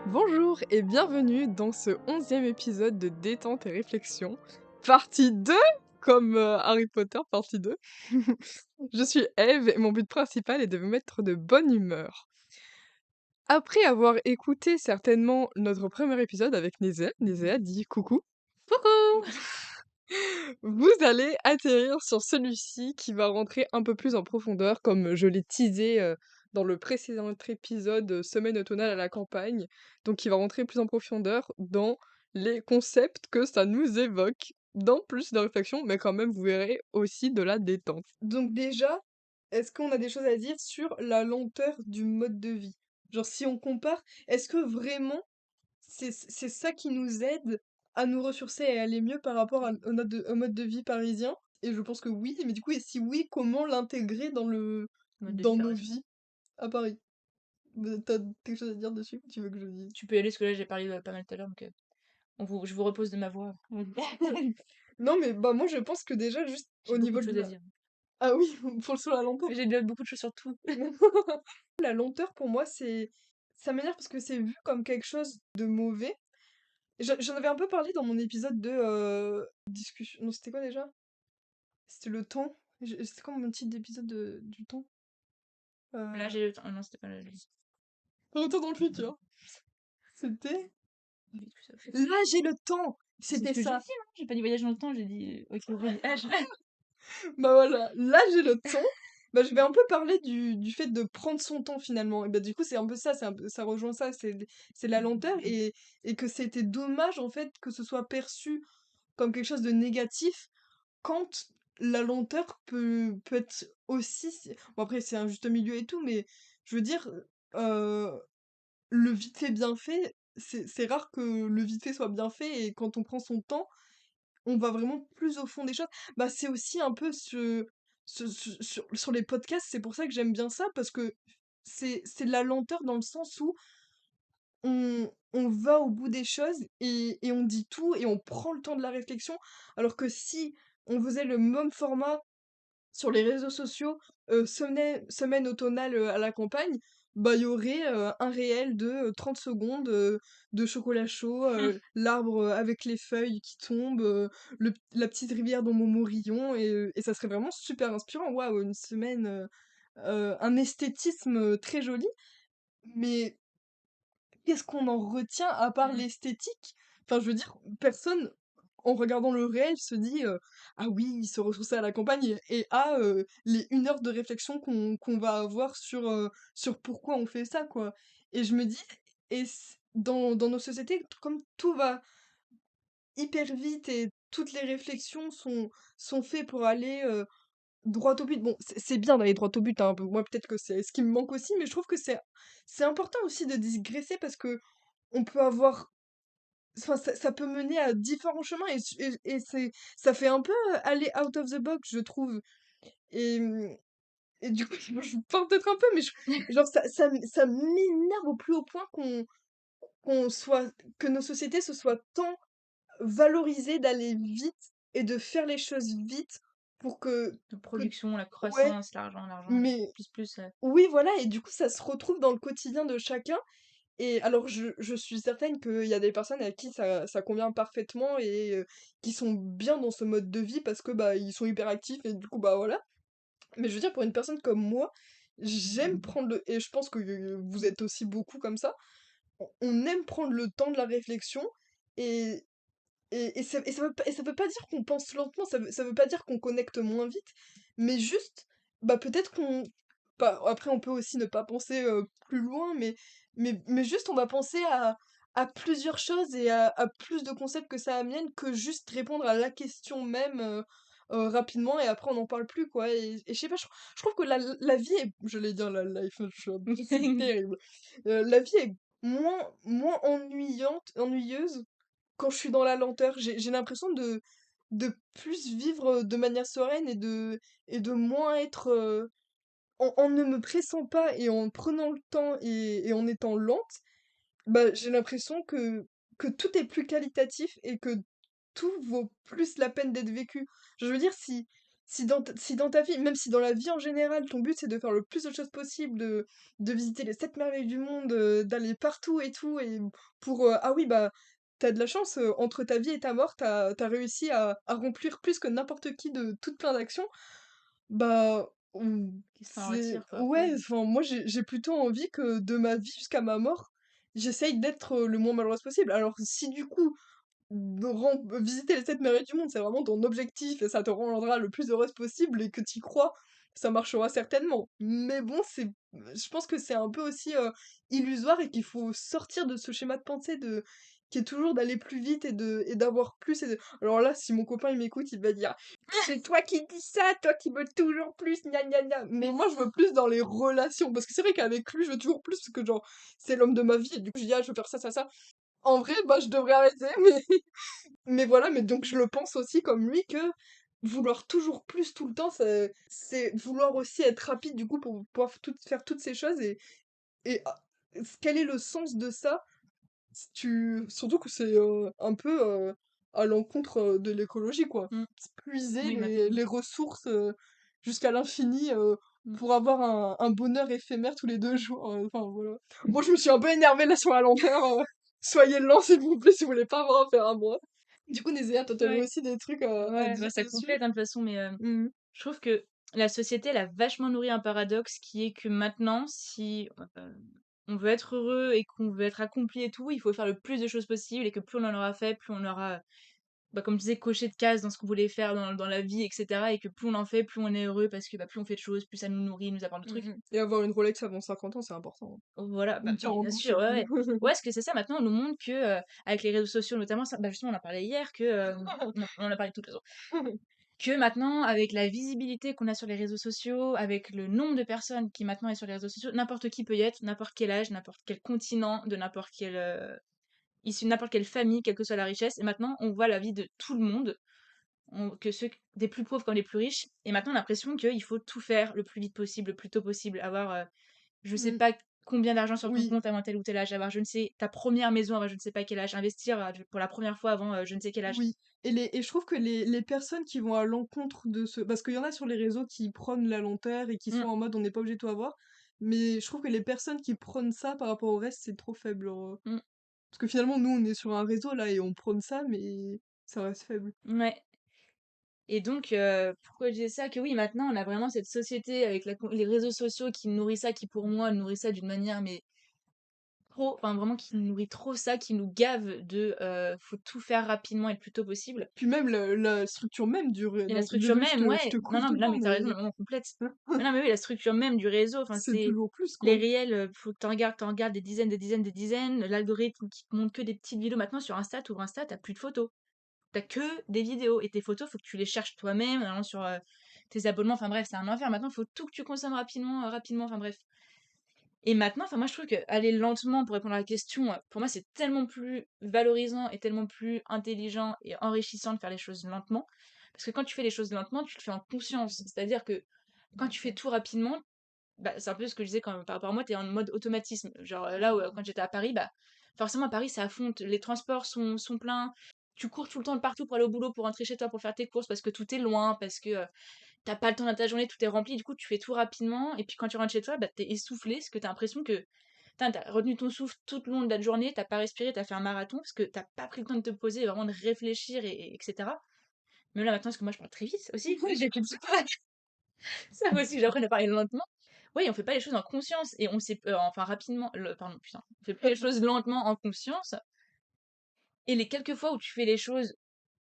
Bonjour et bienvenue dans ce 11e épisode de Détente et Réflexion, partie 2, comme Harry Potter, partie 2. Je suis Eve et mon but principal est de vous mettre de bonne humeur. Après avoir écouté certainement notre premier épisode avec Nézéa dit coucou, Coucou! vous allez atterrir sur celui-ci qui va rentrer un peu plus en profondeur, comme je l'ai teasé dans le précédent épisode Semaine automnale à la campagne. Donc, il va rentrer plus en profondeur dans les concepts que ça nous évoque, dans plus de réflexion, mais quand même, vous verrez aussi de la détente. Donc, déjà, est-ce qu'on a des choses à dire sur la lenteur du mode de vie? Genre, si on compare, est-ce que vraiment c'est ça qui nous aide à nous ressourcer et à aller mieux par rapport au mode de vie parisien? Et je pense que oui, mais du coup, et si oui, comment l'intégrer Mode de vie dans nos parisien. vies à Paris? T'as quelque chose à dire dessus? Tu veux que je dise? Tu peux y aller parce que là j'ai parlé pas mal tout à l'heure donc je vous repose de ma voix. Non, mais bah moi je pense que déjà juste J'ai au beaucoup niveau de de choses à la... dire. Ah oui, sur la lenteur. J'ai déjà beaucoup de choses sur tout. La lenteur pour moi c'est... Ça m'énerve parce que c'est vu comme quelque chose de mauvais. J'en avais un peu parlé dans mon épisode de discussion. Non, c'était quoi déjà? C'était le temps. C'était quoi mon titre d'épisode du temps? Là Euh... j'ai le temps. Ah non, c'était pas là. Retour dans le futur. C'était... Vite que ça fait. Là, j'ai le temps! C'est ce C'était que j'ai dit, ça. non? J'ai pas dit voyage dans le temps, j'ai dit. Ok, voyage. Bah voilà, là, j'ai le temps. Bah, je vais un peu parler du fait de prendre son temps finalement. Et bah, du coup, c'est un peu ça, ça rejoint ça, c'est la lenteur et que c'était dommage en fait que ce soit perçu comme quelque chose de négatif quand la lenteur peut être aussi. Bon, après, c'est un juste milieu et tout, mais je veux dire, euh, le vite fait bien fait, c'est rare que le vite fait soit bien fait et quand on prend son temps, on va vraiment plus au fond des choses. Bah, c'est aussi un peu sur les podcasts, c'est pour ça que j'aime bien ça, parce que c'est de la lenteur dans le sens où on va au bout des choses et on dit tout et on prend le temps de la réflexion, alors que si on faisait le même format sur les réseaux sociaux, semaine automnale, à la campagne, bah, il y aurait, un réel de, 30 secondes, de chocolat chaud, l'arbre, avec les feuilles qui tombent, la petite rivière dans Montmorillon et ça serait vraiment super inspirant. Waouh, une semaine, un esthétisme, très joli, mais qu'est-ce qu'on en retient à part Mm. l'esthétique? Enfin, je veux dire, personne, en regardant le réel, se dit ah oui, se ressourcer à la campagne et à les 1 heure de réflexion qu'on va avoir sur pourquoi on fait ça, quoi. Et je me dis, dans nos sociétés, comme tout va hyper vite et toutes les réflexions sont faites pour aller droit au but. Bon, c'est bien d'aller droit au but, hein. Moi, peut-être que c'est ce qui me manque aussi, mais je trouve que c'est important aussi de digresser parce que on peut avoir enfin, ça peut mener à différents chemins et ça fait un peu aller out of the box, je trouve. Et, et du coup, je parle peut-être un peu, mais genre, ça m'énerve au plus haut point qu'on soit, que nos sociétés se soient tant valorisées d'aller vite et de faire les choses vite pour De que, production, la ouais, croissance, l'argent, mais plus plus. oui, voilà, et du coup, ça se retrouve dans le quotidien de chacun. Et alors, je suis certaine qu'il y a des personnes à qui ça convient parfaitement et qui sont bien dans ce mode de vie parce que bah ils sont hyper actifs et du coup bah voilà. Mais je veux dire, pour une personne comme moi, j'aime prendre le... Et je pense que vous êtes aussi beaucoup comme ça. On aime prendre le temps de la réflexion et, et ça veut pas dire qu'on pense lentement, ça veut pas dire qu'on connecte moins vite, mais juste, bah peut-être qu'on... Après, on peut aussi ne pas penser plus loin, mais juste on va penser à plusieurs choses et à plus de concepts que ça amène que juste répondre à la question même rapidement et après on n'en parle plus, quoi. Et je sais pas, je trouve que la vie est... Je l'ai dit, la life, c'est terrible. La vie est moins ennuyeuse quand je suis dans la lenteur. J'ai l'impression de plus vivre de manière sereine et de moins être en ne me pressant pas et en prenant le temps et en étant lente, bah, j'ai l'impression que tout est plus qualitatif et que tout vaut plus la peine d'être vécu. Je veux dire, si si dans ta vie, même si dans la vie en général, ton but c'est de faire le plus de choses possible, de visiter les 7 merveilles du monde, d'aller partout et tout, et pour, ah oui, bah, t'as de la chance, entre ta vie et ta mort, t'as réussi à remplir plus que n'importe qui de toutes plein d'actions, bah, Qui s'en c'est retire, quoi. ouais, enfin, moi j'ai plutôt envie que de ma vie jusqu'à ma mort, j'essaye d'être, le moins malheureuse possible. Alors si du coup visiter les 7 merveilles du monde, c'est vraiment ton objectif et ça te rendra le plus heureuse possible et que tu y crois, ça marchera certainement. Mais bon, je pense que c'est un peu aussi illusoire et qu'il faut sortir de ce schéma de pensée qui est toujours d'aller plus vite et d'avoir plus. Alors là, si mon copain il m'écoute, il va dire c'est toi qui dis ça, toi qui veux toujours plus, gna gna gna. Mais moi, je veux plus dans les relations parce que c'est vrai qu'avec lui, je veux toujours plus parce que genre, c'est l'homme de ma vie et du coup, je dis ah, je veux faire ça, ça, ça. En vrai, bah, je devrais arrêter, mais voilà, mais donc je le pense aussi comme lui que vouloir toujours plus tout le temps, c'est vouloir aussi être rapide du coup pour pouvoir faire toutes ces choses et quel est le sens de ça? Si surtout que c'est un peu à l'encontre de l'écologie, quoi. Mmh. Puiser Oui, les ressources jusqu'à l'infini mmh. pour avoir un bonheur éphémère tous les 2 jours. Enfin voilà. Moi, je me suis un peu énervée là sur la lenteur. Soyez lent, s'il vous plaît, si vous voulez pas avoir affaire à moi. Du coup, Nézéa, toi, t'avais Ouais, aussi des trucs à ouais, dire bah, ça dessus? complète, hein, de toute façon, mais Mmh. je trouve que la société, elle a vachement nourri un paradoxe qui est que maintenant, si, on veut être heureux et qu'on veut être accompli et tout, il faut faire le plus de choses possible et que plus on en aura fait, plus on aura, bah, comme tu disais, coché de cases dans ce qu'on voulait faire dans la vie et cetera et que plus on en fait, plus on est heureux parce que, bah, plus on fait de choses, plus ça nous nourrit, nous apporte de trucs. Mmh. Et avoir une Rolex avant 50 ans, c'est important, hein. Voilà, Ou bah, oui, bien 40 ans, je sais sûr, ouais, plus. ouais. Ouais, parce que c'est ça, maintenant, on nous montre que, avec les réseaux sociaux notamment, ça bah, justement, on en parlait hier que, on en a parlé toute la que maintenant, avec la visibilité qu'on a sur les réseaux sociaux, avec le nombre de personnes qui maintenant est sur les réseaux sociaux, n'importe qui peut y être, n'importe quel âge, n'importe quel continent, de n'importe quelle issue de n'importe quelle famille, quelle que soit la richesse. Et maintenant, on voit la vie de tout le monde, que ceux des plus pauvres comme les plus riches. Et maintenant, on a l'impression qu'il faut tout faire le plus vite possible, le plus tôt possible, avoir je sais Mmh. pas combien d'argent sur ton Oui. compte avant tel ou tel âge, avoir je ne sais ta première maison avant je ne sais pas quel âge, investir pour la première fois avant je ne sais quel âge. Oui, et je trouve que les personnes qui vont à l'encontre de ce parce qu'il y en a sur les réseaux qui prônent la lenteur et qui Mm, sont en mode on n'est pas obligé de tout avoir, mais je trouve que les personnes qui prônent ça par rapport au reste, c'est trop faible. mm, Parce que finalement, nous, on est sur un réseau là et on prône ça, mais ça reste faible. ouais. Et donc, pourquoi je disais ça? Que oui, maintenant, on a vraiment cette société avec les réseaux sociaux qui nourrit ça, qui pour moi nourrit ça d'une manière, mais trop, enfin vraiment qui nourrit trop ça, qui nous gave de faut tout faire rapidement et le plus tôt possible. Puis même la structure même du réseau. Et la Non, structure désolé, même, je ouais, te non, coupe non, tout mais le là, temps, mais t'as raison, mais mais vraiment complète. Mais non, mais oui, la structure même du réseau, enfin, c'est c'est toujours plus, les quoi. réels, faut que t'en regardes des dizaines, des dizaines, des dizaines. L'algorithme qui te montre que des petites vidéos. Maintenant, sur Insta, t'ouvres Insta, t'as plus de photos. T'as que des vidéos. Et tes photos, faut que tu les cherches toi-même, en allant sur tes abonnements. Enfin bref, c'est un enfer. Maintenant, faut tout que tu consommes rapidement, rapidement. Enfin bref. Et maintenant, enfin moi, je trouve que aller lentement pour répondre à la question, pour moi, c'est tellement plus valorisant et tellement plus intelligent et enrichissant de faire les choses lentement. Parce que quand tu fais les choses lentement, tu le fais en conscience. C'est-à-dire que quand tu fais tout rapidement, bah, c'est un peu ce que je disais quand par rapport à moi, tu es en mode automatisme. Genre, là où, quand j'étais à Paris, bah, forcément à Paris, ça affronte, les transports sont pleins, tu cours tout le temps de partout pour aller au boulot, pour rentrer chez toi, pour faire tes courses parce que tout est loin, parce que, tu pas le temps dans ta journée, tout est rempli, du coup, tu fais tout rapidement et puis quand tu rentres chez toi, bah, tu essoufflé parce que tu l'impression que, putain, tu retenu ton souffle tout le long de la journée, t'as pas respiré, t'as fait un marathon parce que t'as pas pris le temps de te poser et vraiment de réfléchir etc. Mais là, maintenant, parce que moi, je parle très vite aussi, j'ai plus de ça faut aussi que j'apprenne à parler lentement. Oui, on fait pas les choses en conscience et on sait, enfin rapidement, pardon, putain, on fait pas les choses lentement en conscience. Et les quelques fois où tu fais les choses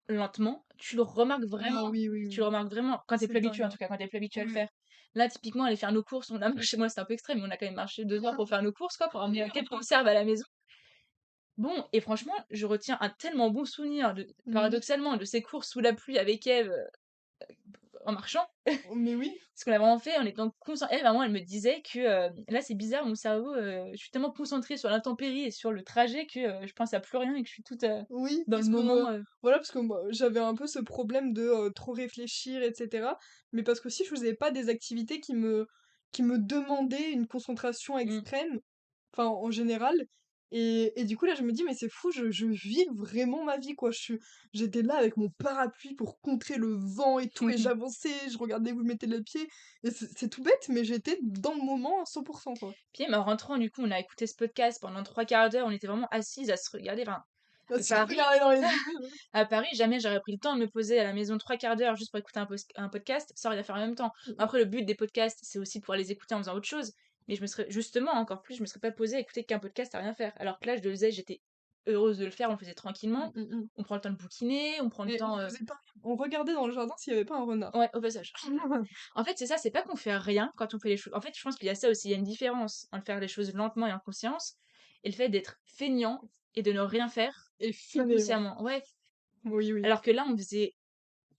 lentement, tu le remarques Ah vraiment. oui, oui, Tu le oui. remarques vraiment quand t'es C'est plus habitué, dingue, en hein. tout cas, quand t'es plus habitué à le Ouais. faire. Là, typiquement, aller faire nos courses, on a chez moi, c'était un peu extrême, mais on a quand même marché 2 heures pour faire nos courses, quoi, pour ramener quelques conserves à la maison. Bon, et franchement, je retiens un tellement bon souvenir, Oui. paradoxalement, de ces courses sous la pluie avec Eve, en marchant. Mais oui. Ce qu'on a vraiment fait en étant concentré. Elle, vraiment, elle me disait que là, c'est bizarre, mon cerveau, je suis tellement concentrée sur l'intempérie et sur le trajet que je pense à plus rien et que je suis toute Oui, dans le parce que moment. voilà, parce que moi j'avais un peu ce problème de trop réfléchir, etc. Mais parce que si je faisais pas des activités qui me demandaient une concentration Mm, extrême, enfin en général, Et du coup, là, je me dis, mais c'est fou, je vis vraiment ma vie, quoi. J'étais là avec mon parapluie pour contrer le vent et tout, et j'avançais, je regardais où je mettais les pieds. Et c'est tout bête, mais j'étais dans le moment à 100%, quoi. Puis même en rentrant, du coup, on a écouté ce podcast pendant 3 quarts d'heure, on était vraiment assises à se regarder. Enfin, À à se Paris, regarder dans les yeux. à Paris, jamais j'aurais pris le temps de me poser à la maison 3 quarts d'heure juste pour écouter un podcast, ça aurait faire en même temps. Après, le but des podcasts, c'est aussi de pouvoir les écouter en faisant autre chose. Mais je me serais, justement, encore plus, je me serais pas posée à écouter qu'un podcast à rien faire. Alors que là, je le faisais, j'étais heureuse de le faire, on le faisait tranquillement. On prend le temps de bouquiner, on prend le Et on temps. faisait pas rien. On regardait dans le jardin s'il y avait pas un renard. Ouais, au passage. En fait, c'est ça, c'est pas qu'on fait rien quand on fait les choses. En fait, je pense qu'il y a ça aussi, il y a une différence entre faire les choses lentement et en conscience, et le fait d'être feignant et de ne rien faire Et tout finalement. consciemment. Ouais. Oui, oui. Alors que là, on faisait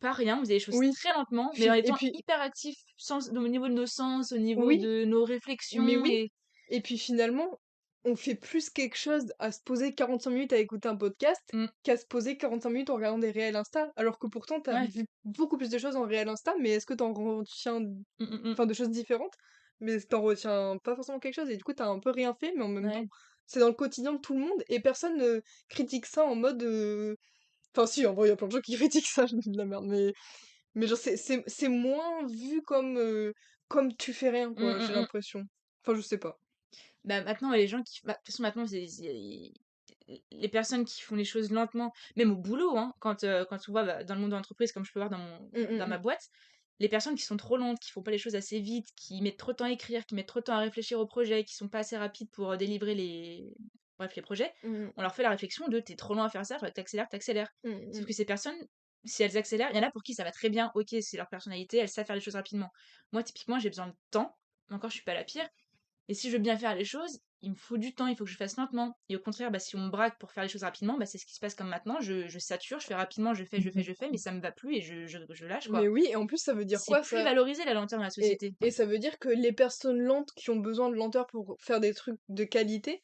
pas rien, on faisait les choses Oui. très lentement, mais en Et étant puis, hyper actifs au niveau de nos sens, au niveau oui, de nos mais réflexions oui. et. Et puis finalement, on fait plus quelque chose à se poser 45 minutes à écouter un podcast Mm, qu'à se poser 45 minutes en regardant des réels Insta. Alors que pourtant, t'as ouais. vu beaucoup plus de choses en réel Insta, mais est-ce que t'en retiens, Mm, mm, mm, enfin, de choses différentes? Mais t'en retiens pas forcément quelque chose, et du coup, t'as un peu rien fait, mais en même temps, ouais. c'est dans le quotidien de tout le monde, et personne ne critique ça en mode. Enfin, si, en vrai, il y a plein de gens qui critiquent ça, je dis de la merde, mais genre, c'est moins vu comme tu fais rien, Mm, quoi, j'ai mm, mm. l'impression. Enfin, je sais pas. Bah, maintenant, les gens qui. Bah, de toute façon, maintenant, les personnes qui font les choses lentement, même au boulot, hein, quand on voit bah, dans le monde de l'entreprise, comme je peux voir Mmh, dans mmh, ma mmh. boîte, les personnes qui sont trop lentes, qui font pas les choses assez vite, qui mettent trop de temps à écrire, qui mettent trop de temps à réfléchir au projet, qui sont pas assez rapides pour délivrer bref, les projets, Mmh, on leur fait la réflexion de t'es trop lent à faire ça, faudrait que t'accélères, t'accélères. mmh, Sauf mmh. que ces personnes, si elles accélèrent, il y en a pour qui ça va très bien, ok, c'est leur personnalité, elles savent faire les choses rapidement. Moi, typiquement, j'ai besoin de temps, encore je suis pas la pire, et si je veux bien faire les choses, il me faut du temps, il faut que je fasse lentement. Et au contraire, bah, si on me braque pour faire les choses rapidement, bah, c'est ce qui se passe comme maintenant. Je sature, je fais rapidement, je fais, mais ça me va plus et je lâche, Mais quoi. oui, et en plus, ça veut dire C'est quoi, plus ça? valorisé la lenteur dans la société. Et ça veut dire que les personnes lentes qui ont besoin de lenteur pour faire des trucs de qualité,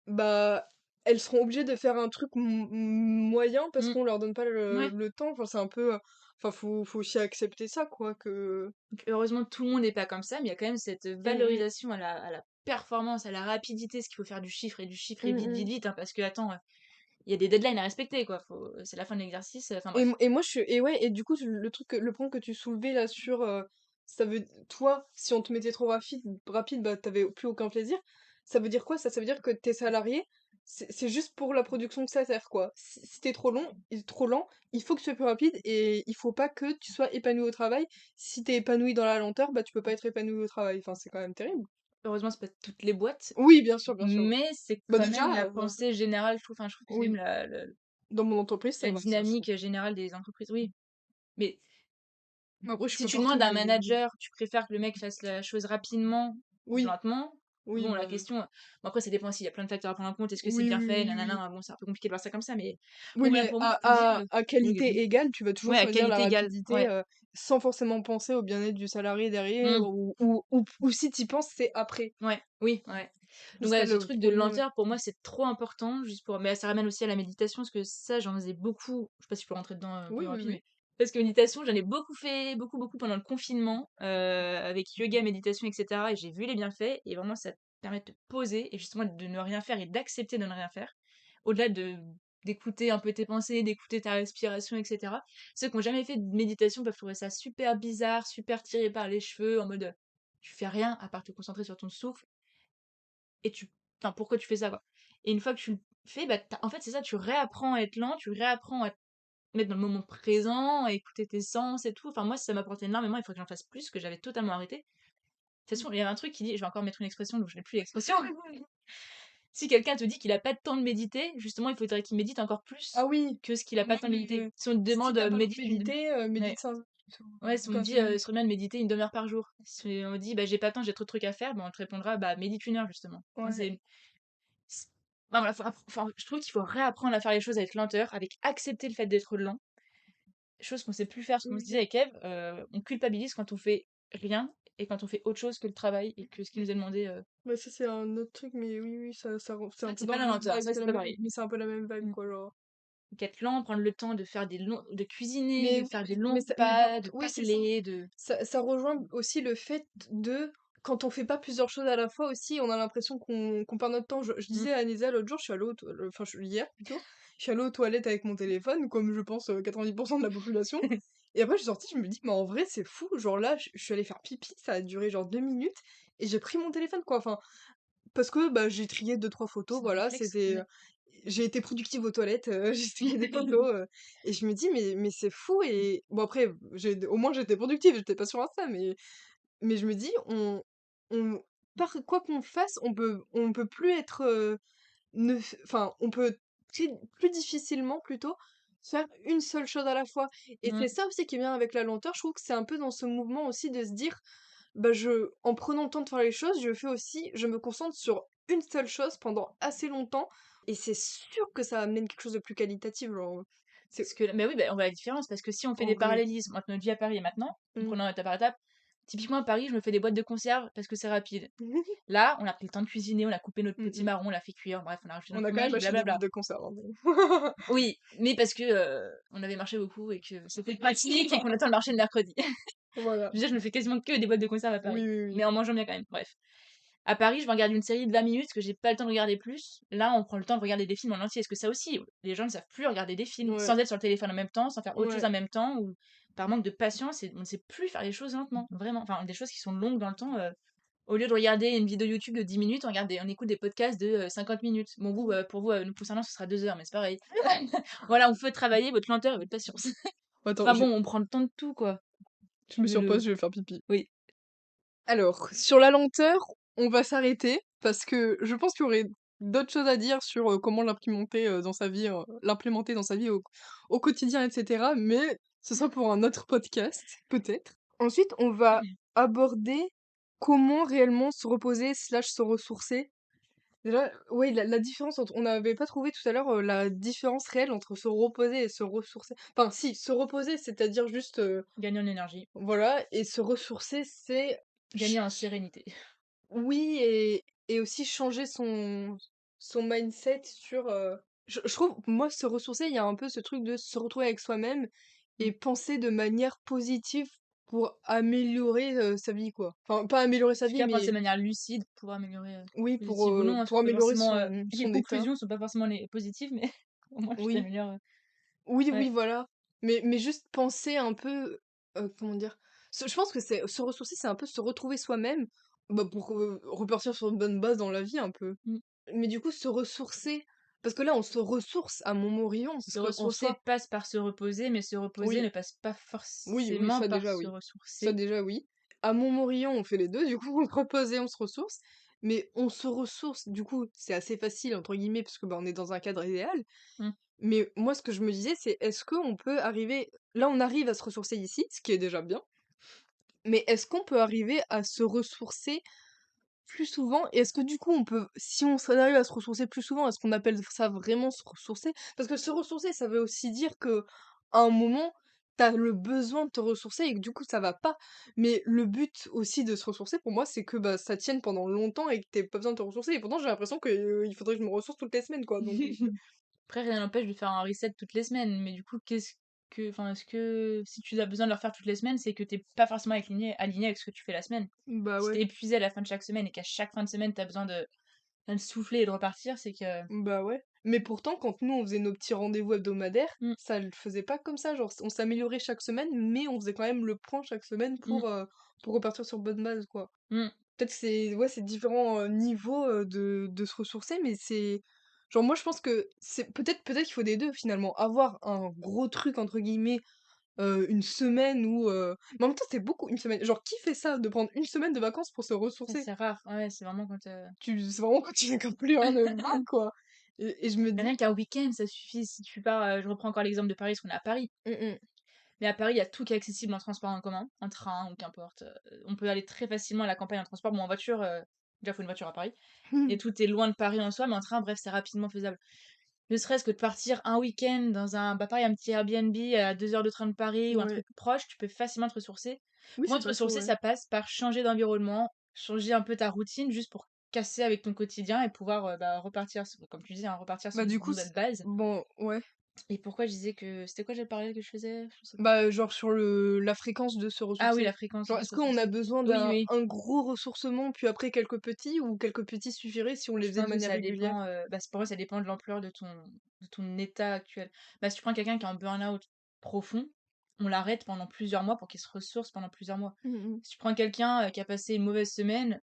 bah, elles seront obligées de faire un truc moyen parce Mm. qu'on leur donne pas Ouais. le temps. Enfin, c'est un peu. Enfin, faut aussi accepter ça, quoi, que. Donc, heureusement, tout le monde n'est pas comme ça, mais il y a quand même cette Mmh, valorisation à la performance, à la rapidité, ce qu'il faut faire du chiffre et du chiffre et mmh, vite, mmh. vite, vite, hein, parce que, attends, il y a des deadlines à respecter, quoi. C'est la fin de l'exercice, enfin bref. Et moi, et ouais, et du coup, le point que tu soulevais là sur, ça veut, toi, si on te mettait trop rapide, bah, t'avais plus aucun plaisir. Ça veut dire quoi, ça? Ça veut dire que tes salariés, c'est juste pour la production que ça sert, quoi. Si t'es trop long, trop lent, il faut que tu sois plus rapide, et il faut pas que tu sois épanoui au travail. Si t'es épanoui dans la lenteur, bah, tu peux pas être épanoui au travail. Enfin, c'est quand même terrible. Heureusement, c'est pas toutes les boîtes, Oui, bien sûr, bien sûr. mais c'est Bah, quand même déjà, la pensée générale, je trouve. Enfin, je trouve que c'est même oui, dans mon entreprise, ça la va, ça, je trouve. dynamique générale des entreprises. Oui, mais Après, je suis si pas tu partout, demandes à un mais manager, tu préfères que le mec fasse la chose rapidement ou oui, lentement? oui, Bon, la bah, question. Bon, après, ça dépend aussi. Il y a plein de facteurs à prendre en compte. Est-ce que c'est oui, bien oui, fait? oui, oui, oui. Nanana. Bon, c'est un peu compliqué de voir ça comme ça, mais Oui, bon, voilà, mais pour moi, faut dire. à Oui, qualité vas-y. égale, tu vas toujours Ouais, à choisir la qualité égale. rapidité, Ouais. sans forcément penser au bien-être du salarié derrière, Hmm. ou si tu penses, c'est après. Ouais. Oui, ouais. Ce Donc serait voilà, ce le truc de premier. lenteur, pour moi, c'est trop important, juste pour. Mais ça ramène aussi à la méditation, parce que ça, j'en faisais beaucoup. Je sais pas si je peux rentrer dedans un peu Oui, oui, rapide, oui. mais. Parce que méditation, j'en ai beaucoup fait, beaucoup, beaucoup pendant le confinement, avec yoga, méditation, etc. Et j'ai vu les bienfaits, et vraiment, ça te permet de te poser, et justement de ne rien faire, et d'accepter de ne rien faire. Au-delà d'écouter un peu tes pensées, d'écouter ta respiration, etc. Ceux qui n'ont jamais fait de méditation peuvent trouver ça super bizarre, super tiré par les cheveux, en mode, tu fais rien à part te concentrer sur ton souffle et enfin, pourquoi tu fais ça, quoi? Et une fois que tu le fais, bah, en fait, c'est ça, tu réapprends à être lent, tu réapprends à te mettre dans le moment présent, à écouter tes sens et tout. Enfin, moi, ça m'apporte énormément, il faut que j'en fasse plus, que j'avais totalement arrêté. De toute façon, il y avait un truc qui dit, je vais encore mettre une expression, donc je n'ai plus l'expression. Si quelqu'un te dit qu'il a pas de temps de méditer, justement, il faudrait qu'il médite encore Ah plus oui! que ce qu'il a pas Oui, de temps de oui, méditer. oui. Si on te Si demande, t'as pas le temps de médite une. méditer, Ouais. médite Ouais, si on me 15 dit, ce minutes. serait bien de méditer une demi-heure par jour. Si on me dit, bah, j'ai pas le temps, j'ai trop de trucs à faire, bah, on te répondra, bah, médite 1 heure, justement. Enfin, Ouais. enfin, voilà, enfin, je trouve qu'il faut réapprendre à faire les choses avec lenteur, avec accepter le fait d'être lent. Chose qu'on sait plus faire, ce qu'on se Oui. disait avec Eve, on culpabilise quand on fait rien et quand on fait autre chose que le travail et que ce qui nous est demandé. Bah, ça, c'est un autre truc, mais oui, oui, c'est un Ouais, peu c'est dans pas la la même lenteur, vibe, ça c'est pas pareil. mais c'est un peu la même vibe, Mm. quoi, genre. Donc être lent, prendre le temps de faire de cuisiner, Mais de oui, faire des mais longs ça, pas, de oui, c'est ça. parler, de. Ça rejoint aussi le fait de quand on fait pas plusieurs choses à la fois aussi, on a l'impression qu'on perd notre temps. Je Mmh. disais à Anisa l'autre jour, je suis allée enfin hier plutôt, je suis allée aux toilettes avec mon téléphone, comme je pense 90% de la population. Et après je suis sortie, je me dis, mais en vrai c'est fou, genre là, je suis allée faire pipi, ça a duré genre 2 minutes, et j'ai pris mon téléphone quoi. Enfin, parce que bah, j'ai trié deux trois photos, C'est un voilà, réflexe, c'était, ouais. j'ai été productive aux toilettes, j'ai trié des photos, et je me dis, mais c'est fou. Et bon après, au moins j'étais productive, j'étais pas sur Insta, mais je me dis, on par quoi qu'on fasse, on peut plus être, enfin, on peut plus difficilement plutôt faire une seule chose à la fois. Et Mmh. c'est ça aussi qui est bien avec la lenteur. Je trouve que c'est un peu dans ce mouvement aussi de se dire, bah en prenant le temps de faire les choses, je me concentre sur une seule chose pendant assez longtemps. Et c'est sûr que ça amène quelque chose de plus qualitatif. Genre, c'est Parce que mais oui, bah, on voit la différence parce que si on fait en des vrai. parallélismes entre notre vie à Paris et maintenant, en Mm. prenant étape par étape, typiquement à Paris, je me fais des boîtes de conserve parce que c'est rapide. Là, on a pris le temps de cuisiner, on a coupé notre Mm, petit mm. marron, on l'a fait cuire, bref, on a rajouté On notre a quand même fromage et acheté des boules blablabla. de conserve, hein, mais- Oui, mais parce que, on avait marché beaucoup et que c'était pratique et qu'on attend le marché le mercredi. Voilà. Je veux dire, je me fais quasiment que des boîtes de conserve à Oui, Paris, oui, mais oui. en mangeant bien quand même, bref. À Paris, je vais regarder une série de 20 minutes parce que j'ai pas le temps de regarder plus. Là, on prend le temps de regarder des films en entier. Est-ce que ça aussi, les gens ne savent plus regarder des films Ouais, sans être sur le téléphone en même temps, sans faire autre chose ouais. en même temps, ou par manque de patience, et on ne sait plus faire les choses lentement, vraiment. Enfin, des choses qui sont longues dans le temps. Au lieu de regarder une vidéo YouTube de 10 minutes, on écoute des podcasts de 50 minutes. Bon, vous, pour vous, nous concernant, ce sera 2 heures, mais c'est pareil. Voilà, on fait travailler votre lenteur et votre patience. Attends, Enfin bon, on prend le temps de tout, quoi. je me Mais surpose, je vais faire pipi. Oui. Alors, sur la lenteur, on va s'arrêter parce que je pense qu'il y aurait d'autres choses à dire sur comment l'implémenter dans sa vie, l'implémenter dans sa vie au quotidien, etc. Mais ce sera pour un autre podcast, peut-être. Ensuite, on va aborder comment réellement se reposer slash se ressourcer. Déjà, oui, la différence entre... On n'avait pas trouvé tout à l'heure la différence réelle entre se reposer et se ressourcer. Enfin, si, se reposer, c'est-à-dire juste... Gagner en énergie, voilà, et se ressourcer, c'est... gagner en sérénité. Oui, et aussi changer son mindset sur... je trouve, moi, se ressourcer, il y a un peu ce truc de se retrouver avec soi-même et penser de manière positive pour améliorer sa vie, quoi. Enfin, pas améliorer En sa tout vie, cas, penser mais de manière lucide pour améliorer, oui, positive ou non, hein, pour c'est pas améliorer forcément, les son état. conclusions sont pas forcément les positives, mais au moins tu Oui. t'améliores, Oui, oui, ouais. voilà. Mais juste penser un peu, comment dire? Je pense que c'est se ressourcer, c'est un peu se retrouver soi-même, bah, pour, repartir sur une bonne base dans la vie un peu. Mmh. Mais du coup, se ressourcer, parce que là, on se ressource à Montmorillon, parce Se qu'en ressourcer soi, passe par se reposer, mais se reposer ne oui, passe pas oui, oui, forcément ça par déjà, se oui. Ça ressourcer. déjà, oui. À Montmorillon, on fait les 2 du coup, on se repose et on se ressource. Mais on se ressource, du coup, c'est assez facile entre guillemets, parce que, bah, on est dans un cadre idéal. Mmh. Mais moi, ce que je me disais, c'est est-ce qu'on peut arriver... Là, on arrive à se ressourcer ici, ce qui est déjà bien. Mais est-ce qu'on peut arriver à se ressourcer plus souvent? Et est-ce que du coup, si on arrive à se ressourcer plus souvent, est-ce qu'on appelle ça vraiment se ressourcer? Parce que se ressourcer, ça veut aussi dire que à un moment, t'as le besoin de te ressourcer et que du coup, ça va pas. Mais le but aussi de se ressourcer, pour moi, c'est que bah, ça tienne pendant longtemps et que t'aies pas besoin de te ressourcer. Et pourtant, j'ai l'impression qu'il faudrait que je me ressource toutes les semaines, quoi. Donc, Après, rien n'empêche de faire un reset toutes les semaines, mais du coup, est-ce que si tu as besoin de le refaire toutes les semaines, c'est que t'es pas forcément aligné avec ce que tu fais la semaine. bah Si ouais. t'es épuisé à la fin de chaque semaine et qu'à chaque fin de semaine, t'as besoin de souffler et de repartir, c'est que... Bah ouais. Mais pourtant, quand nous, on faisait nos petits rendez-vous hebdomadaires, Mmh, ça le faisait pas comme ça. Genre, on s'améliorait chaque semaine, mais on faisait quand même le point chaque semaine mmh, pour repartir sur bonne base, quoi. mmh. Peut-être que c'est différents niveaux de se ressourcer, mais c'est... Genre, moi, je pense que c'est peut-être qu'il faut des deux, finalement. Avoir un gros truc, entre guillemets, une semaine ou... Mais en même temps, c'est beaucoup, une semaine. Genre, qui fait ça, de prendre une semaine de vacances pour se Ouais, ressourcer? c'est rare, ouais, c'est vraiment quand, C'est vraiment quand tu n'as quand plus rien ne va, quoi. Et je me dis... rien qu'un week-end, ça suffit. Si tu pars, je reprends encore l'exemple de Paris, parce qu'on est à Paris. Mm, Mais à Paris, il y a tout qui est accessible en transport en commun, en train ou qu'importe. On peut aller très facilement à la campagne en transport. Bon, en voiture, déjà, faut une voiture à Paris. Et mm. tout est loin de Paris en soi, mais en train, bref, c'est rapidement faisable. Ne serait-ce que de partir un week-end dans pareil, un petit Airbnb à 2 heures de train de Paris ou un Ouais. truc proche, tu peux facilement te ressourcer. Oui, Moi, c'est te pas faux, ressourcer, ouais. ça passe par changer d'environnement, changer un peu ta routine, juste pour casser avec ton quotidien et pouvoir repartir, comme tu disais, hein, repartir sur Bah, une du coup, nouvelle base. bon, ouais. Et pourquoi je disais que c'était quoi j'ai parlé que je faisais? Je sais plus. Bah, genre sur la fréquence de se Ah oui, ressourcer. la fréquence Genre, de est-ce se qu'on a ressourcer. besoin Oui, d'un oui. un gros ressourcement, puis après quelques petits, ou quelques petits suffiraient si on les Je faisait de pense que manière ça régulière? dépend, bah, pour moi, ça dépend de l'ampleur de ton état actuel. Bah, si tu prends quelqu'un qui est en burn-out profond, on l'arrête pendant plusieurs mois pour qu'il se ressource pendant plusieurs mois. Mmh mh. Si tu prends quelqu'un, qui a passé une mauvaise semaine,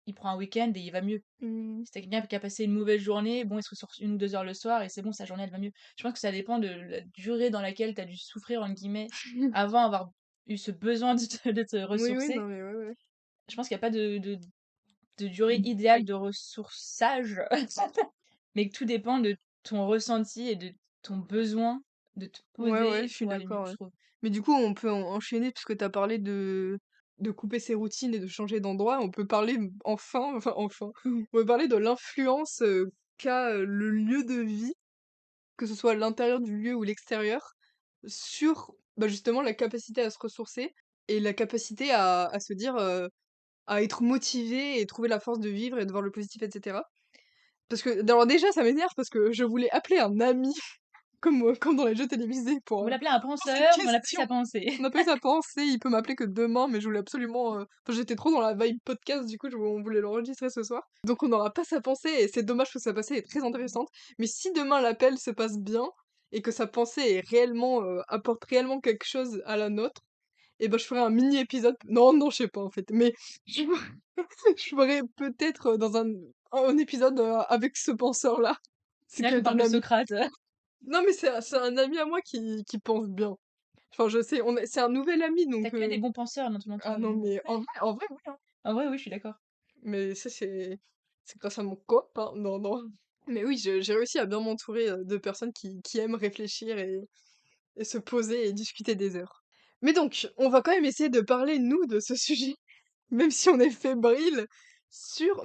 il prend un week-end et il va mieux. Mmh. Si tu quelqu'un qui a passé une mauvaise journée, bon, il se ressource 1 ou 2 heures le soir et c'est bon, sa journée, elle va mieux. Je pense que ça dépend de la durée dans laquelle tu as dû «souffrir» entre guillemets, avant avoir eu ce besoin de te Oui, oui, ressourcer. non mais ouais, ouais. Je pense qu'il y a pas de durée Oui. idéale de ressourçage, mais que tout dépend de ton ressenti et de ton besoin de te Ouais, ouais, poser je suis pour aller mieux, d'accord, je ouais. trouve. Mais du coup, on peut enchaîner puisque tu as parlé de couper ses routines et de changer d'endroit. On peut parler enfin, on peut parler de l'influence, qu'a, le lieu de vie, que ce soit l'intérieur du lieu ou l'extérieur, sur, bah, justement la capacité à se ressourcer et la capacité à se dire, à être motivé et trouver la force de vivre et de voir le positif et cetera. Parce que alors déjà ça m'énerve parce que je voulais appeler un ami comme dans les jeux télévisés On va pour l'appeler un cette penseur, mais on a pas eu question. sa pensée. On a pas eu sa pensée, il peut m'appeler que demain, mais je voulais absolument, enfin j'étais trop dans la vibe podcast, du coup on voulait l'enregistrer ce soir. Donc on n'aura pas sa pensée et c'est dommage parce que sa pensée est très intéressante. Mais si demain l'appel se passe bien et que sa pensée est réellement, apporte réellement quelque chose à la nôtre, et ben je ferai un mini épisode. Non, non, je sais pas en fait, mais je je ferai peut-être, dans un épisode, avec ce penseur-là. C'est Là, qui qu'on est parle un de ami. Socrate. Non mais c'est un ami à moi qui pense bien. Enfin je sais, c'est un nouvel ami Tu donc que des bons penseurs dans ton ah entourage, non hein. mais en vrai oui, hein. En vrai, oui, je suis d'accord. Mais ça c'est grâce à mon copain. Non, non. Mais oui, j'ai réussi à bien m'entourer, de personnes qui aiment réfléchir et se poser et discuter des heures. Mais donc, on va quand même essayer de parler, nous, de ce sujet, même si on est fébrile,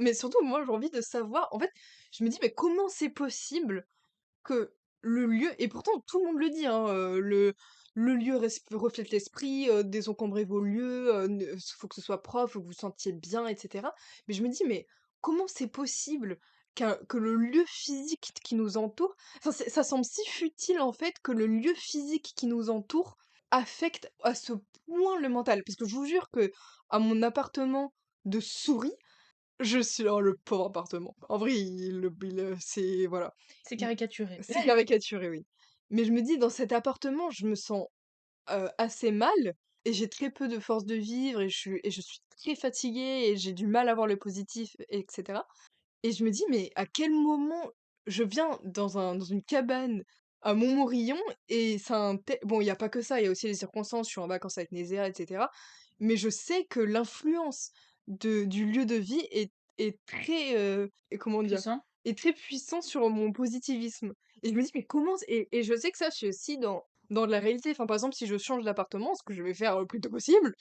mais surtout, moi, j'ai envie de savoir, en fait, je me dis, mais comment c'est possible que le lieu, et pourtant tout le monde le dit, hein, le lieu reflète l'esprit, désencombrez vos lieux, faut que ce soit propre, faut que vous vous sentiez bien, etc. Mais je me dis, mais comment c'est possible que le lieu physique qui nous entoure, enfin, ça semble si futile en fait que le lieu physique qui nous entoure affecte à ce point le mental. Parce que je vous jure que à mon appartement de souris, je suis oh le pauvre appartement. En vrai, c'est voilà. C'est Il caricaturé. c'est caricaturé, oui. Mais je me dis dans cet appartement, je me sens, assez mal et j'ai très peu de force de vivre et je suis très fatiguée et j'ai du mal à voir le positif et cetera. Et je me dis: «Mais à quel moment je viens dans une cabane à Montmorillon et c'est un tel» bon, il y a pas que ça, il y a aussi les circonstances, je suis en vacances avec Nézéa et cetera. Mais je sais que l'influence du lieu de vie est très, et comment dire? Puissant. Est très puissant sur mon positivisme. Et je me dis: «Mais comment?» Et je sais que ça, c'est aussi dans la réalité. Enfin, par exemple, si je change d'appartement, ce que je vais faire le plus tôt possible,